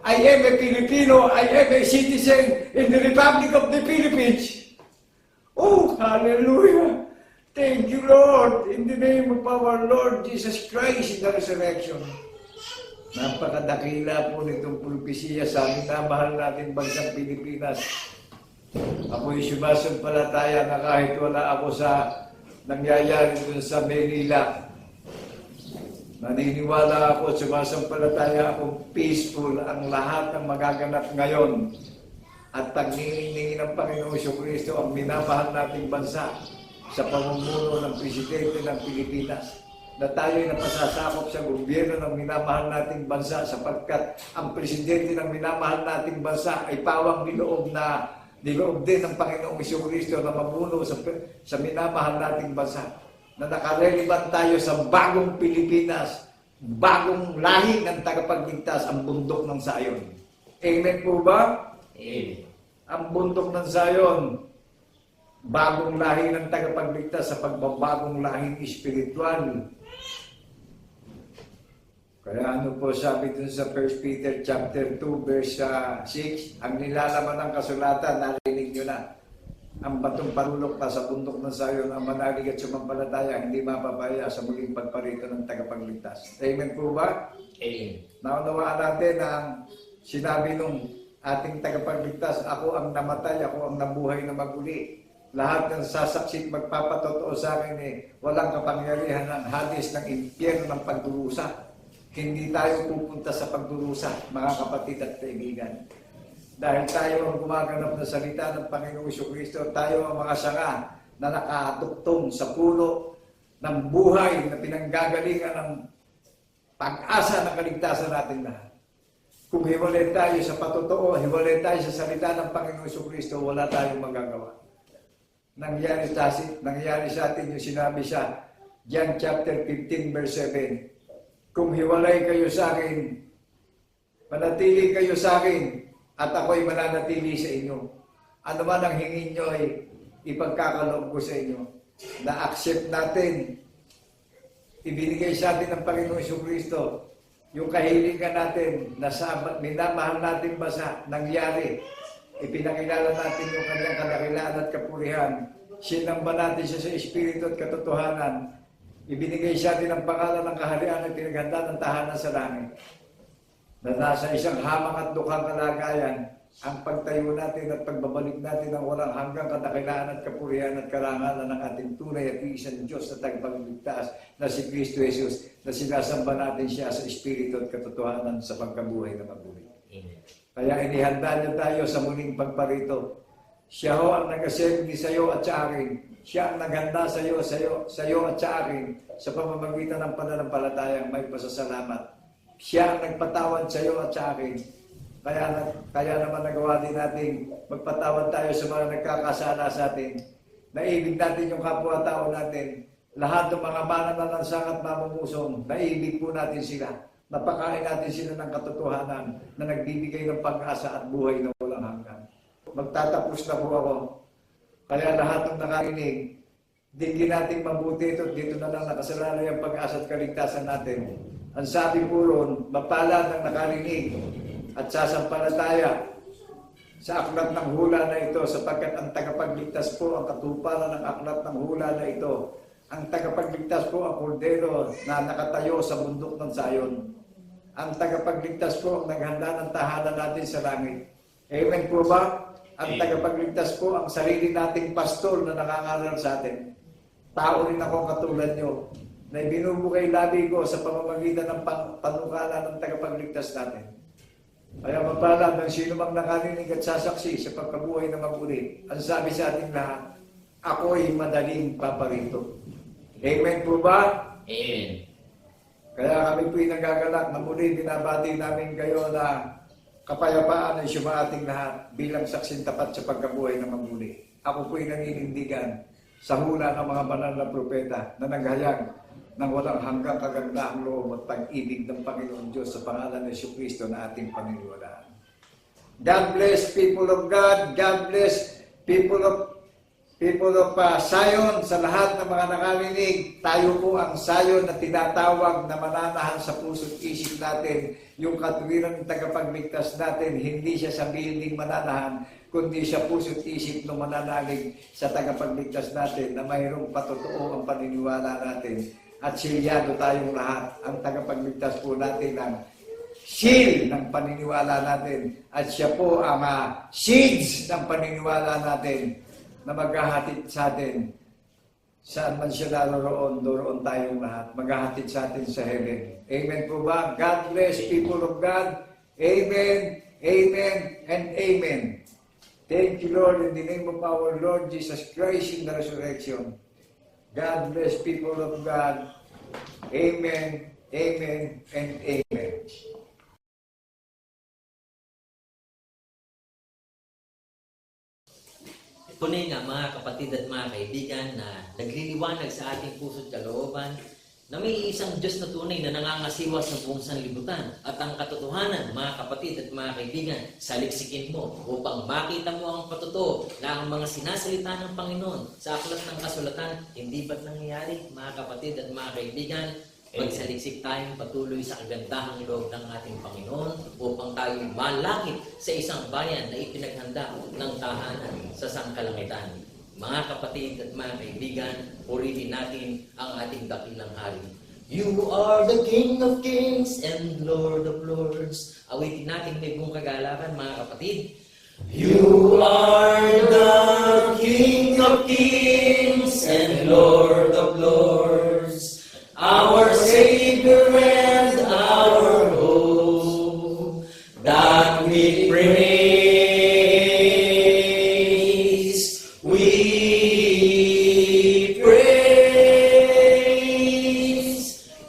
I am a Filipino, I am a citizen in the Republic of the Philippines. Oh, hallelujah! Thank you, Lord, in the name of our Lord Jesus Christ in the resurrection. Napakadakila po nitong pulpisiya sa amin na mahal natin bansang Pilipinas. Ako'y sumasampalataya na kahit wala ako sa nangyayari dun sa Manila, naniniwala ako at sumasampalataya akong peaceful ang lahat ng magaganap ngayon. At pagniningin ng Panginoong Jesucristo ang minamahal nating bansa sa pamumuno ng Presidente ng Pilipinas, na tayo'y napasasakop sa gobyerno ng minamahal nating bansa sapagkat ang Presidente ng minamahal nating bansa ay pawang niloob din ng Panginoong Jesucristo na mamuno sa minamahal nating bansa, na nakarelevant tayo sa bagong Pilipinas, bagong lahi ng tagapagligtas, ang bundok ng Sayon. Amen po ba? Amen. Ang bundok ng Sayon, bagong lahi ng tagapagligtas sa pagbabagong lahing espiritual. Kaya ano po sabi dun sa 1 Peter chapter 2 verse 6, ang nilalaman ng kasulatan, narinig nyo na, ang batong parulok na sa bundok ng Sayon, ang manalig at sumampalataya, hindi mapapaya sa muling pagparito ng tagapagligtas. Amen po ba? Amen. Naunawaan natin ang sinabi nung ating tagapagligtas, ako ang namatay, ako ang nabuhay na maguli. Lahat ng sasaksi magpapatotoo sa akin walang kapangyarihan ng Hades, ng impyerno, ng pagdurusa. Hindi tayo pupunta sa pagdurusa, mga kapatid at kaibigan. Dahil tayo ang gumaganap na salita ng Panginoong Jesucristo, tayo ang mga sanga na nakatuktong sa puno ng buhay na pinanggagalingan ng pag-asa ng kaligtasan natin lahat. Kung hiwalay tayo sa patotoo, hiwalay tayo sa salita ng Panginoong Jesucristo, wala tayong magagawa. Nangyari sa atin yung sinabi sa John chapter 15 verse 7. Kung hiwalay kayo sa akin, manatili kayo sa akin, at ako'y mananatili sa inyo. Ano man ang hingin nyo ay ipagkakaloob ko sa inyo. Na-accept natin, ibinigay sa atin ng Panginoong Jesucristo, yung kahilingan natin na sa minamahal natin basa, nangyari. Ipinakilala natin yung kanyang kadakilaan at kapurihan. Sinamba natin siya sa Espiritu at katotohanan. Ibinigay siya din ang pangalan ng kaharian at pinaghanda ng tahanan sa langit. Na nasa isang hamang at dukhang kalagayan, ang pagtayo natin at pagbabalik natin ng walang hanggang kadakilaan at kapurihan at karangalan ng ating tunay at iisang Diyos na tagapagligtas na si Kristo Jesus, na sinasamba natin siya sa Espiritu at katotohanan sa pagkabuhay na maguli. Amen. Kaya inihanda niya tayo sa muling pagparito. Siya ho ang nag-assembly sa iyo at sa akin. Siya ang naghanda sa iyo at sa akin sa pamamagitan ng pananampalatayang may pasasalamat. Siya ang nagpatawad sa iyo at sa akin. Kaya naman nagawa din natin magpatawad tayo sa mga nagkakasala sa atin. Naibig natin yung kapwa-tao natin. Lahat ng mga mananalansang at mamumusong, naibig po natin sila. Napakain natin sila ng katotohanan na nagbibigay ng pag-asa at buhay na walang hanggan. Magtatapos na po ako. Kaya lahat ng nakarinig, digin natin mabuti ito. Dito na lang nakasalalay ang pag-asa at kaligtasan natin. Ang sabi po ron, mapalad ang nakarinig at sasampalataya sa aklat ng hula na ito, sapagkat ang tagapagligtas po ang katuparan ng aklat ng hula na ito. Ang tagapagligtas po ang kordero na nakatayo sa bundok ng Sayon. Ang tagapagligtas po ang naghanda ng tahanan natin sa langit. Amen po ba? ang tagapagligtas po, ang sarili nating pastor na nakangaral sa atin. Tao rin ako katulad nyo, na ibinubukay labi ko sa pamamagitan ng panukala ng tagapagligtas natin. Kaya mapalad ng sino mang nakarinig at sasaksi sa pagkabuhay na maguli. Ang sabi sa ating lahat, ako'y madaling paparito. Amen po ba? Amen. Kaya kami po'y nagagalak na muli binabati namin kayo na kapayapaan ay sumaating lahat bilang saksing tapat sa pagkabuhay na maguli. Ako po'y nanginindigan sa hula ng mga banal na propeta na naghayag ng walang hanggang kagandahang loob at pag-ibig ng Panginoon Diyos sa pangalan ng Jesucristo na ating paniniwalaan. God bless people of God. God bless people of Zion, sa lahat ng mga nakarinig. Tayo po ang Zion na tinatawag na mananahan sa puso't isip natin. Yung katwiran ng tagapagligtas natin, hindi siya sa building mananahan, kundi sa puso't isip ng mananalig sa tagapagligtas natin na mayroong patotoo ang paniniwala natin. At silyado tayong lahat. Ang tagapagligtas po natin ang seal ng paniniwala natin. At siya po ang seeds ng paniniwala natin na maghahatid sa atin. Saan man siya naroon, doon tayong lahat. Maghahatid sa atin sa heaven. Amen po ba? God bless people of God. Amen, amen, and amen. Thank you, Lord, in the name of our Lord Jesus Christ in the resurrection. God bless people of God. Amen, amen, and amen. Tunay nga mga kapatid at mga kaibigan na nagliliwanag sa ating puso't kalooban na may isang Diyos na tunay na nangangasiwas ng buong sanlibutan. At ang katotohanan, mga kapatid at mga kaibigan, saliksikin mo upang makita mo ang patotoo na ang mga sinasalita ng Panginoon sa aklat ng kasulatan, hindi ba't nangyayari, mga kapatid at mga kaibigan? Magsaliksik tayong patuloy sa kagandahang loob ng ating Panginoon upang tayo malakit sa isang bayan na ipinaghanda ng tahanan sa sangkalangitan. Mga kapatid at mga kaibigan, purihin natin ang ating dakilang hari. You are the King of Kings and Lord of Lords. Awitin natin may buong kagalakan, mga kapatid. You are the King of Kings and Lord of Lords. Our Savior and our hope, that we praise,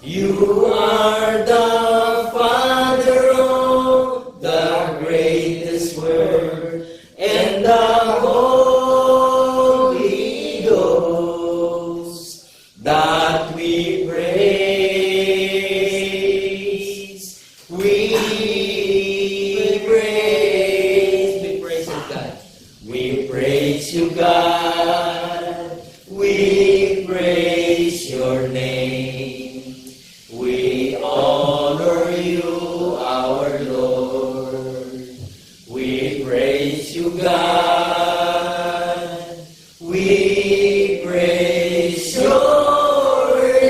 You are the Father of the greatest word, and the Holy Ghost, that we praise, we praise you, God. We praise you, God. We praise your name. We honor you, our Lord. We praise you, God. We praise your name.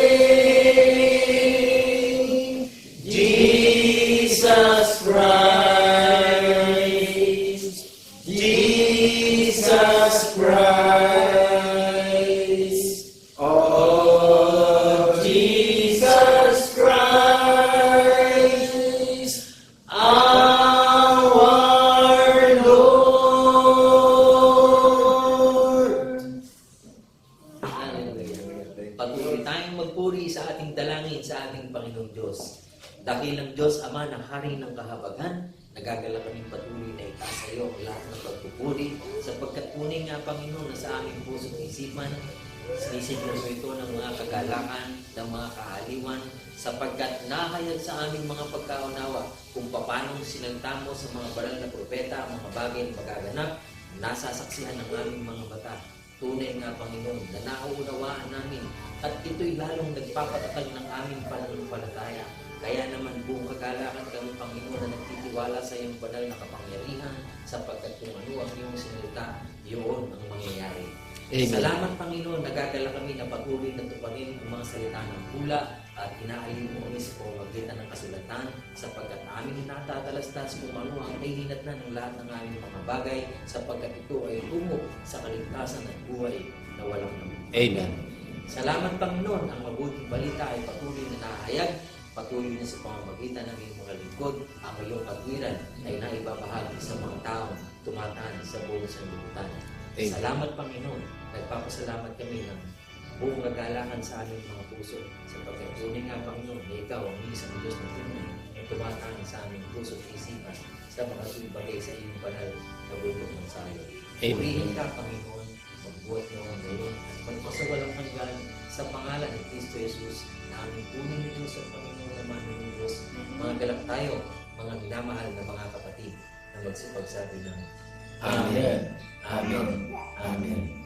Jesus Christ. Jesus Christ. Oh, Jesus Christ, our Lord. Hallelujah. Patuloy tayong magpuri sa ating dalangin sa ating Panginoong Diyos. Dakilang Diyos, Ama ng Hari ng Kahabagan, nagagala kaming patuloy na itaas sa iyo ang lahat ng pagpupuri, sapagkat tunay nga, Panginoon, na sa aming puso at isipan, sinisignan mo ito ng mga kagalakan, ng mga kahaliwan, sapagkat nakahayag sa aming mga pagkaunawa kung paano sinagta mo sa mga banal na propeta ang mga bagay na magaganap, nasasaksihan ng aming mga mata. Tunay nga, Panginoon, na nauunawaan namin at ito'y lalong nagpapatatag ng aming pananampalataya. Kaya naman buong kagalakan kami, Panginoon, na nagtitiwala sa iyong banal na kapangyarihan, sapagkat kung ano ang iyong sinalita, yun ang mangyayari. Amen. Salamat, Panginoon, nagagala kami na patuloy na tuparin ang mga salita ng pula at inaaliw mo kami sa pamamagitan ng kasulatan sapagkat aming natatalastas kung ano ang kahihinatnan ng lahat ng aming mga bagay sapagkat ito ay tungo sa kaligtasan at buhay na walang hanggan. Amen. Salamat Panginoon, ang mabuting balita ay patuloy na nahayag, patuloy na sa pamamagitan ng iyong mga lingkod, ang iyong katwiran ay naibabahagi sa mga taong tumataan sa buong sanlibutan. Amen. Salamat Panginoon, nagpapasalamat kami ng buong kagalakan sa aming mga puso sapagkat tunay nga Panginoon na ikaw ang isang Diyos na tunay na tumataan sa aming puso at isipan sa mga tulbagay sa iyong banal na bundok ng sayo. Amen. Purihin ka Panginoon, magbuhat mo ang ngayon at magpasawalang hanggan sa pangalan ni Kristo Jesus na aming punong ni Diyos at Panginoon naman ng Diyos. Mga galak tayo, mga minamahal na mga kapatid na magsipagsabi ng Amen. Amen. Amen.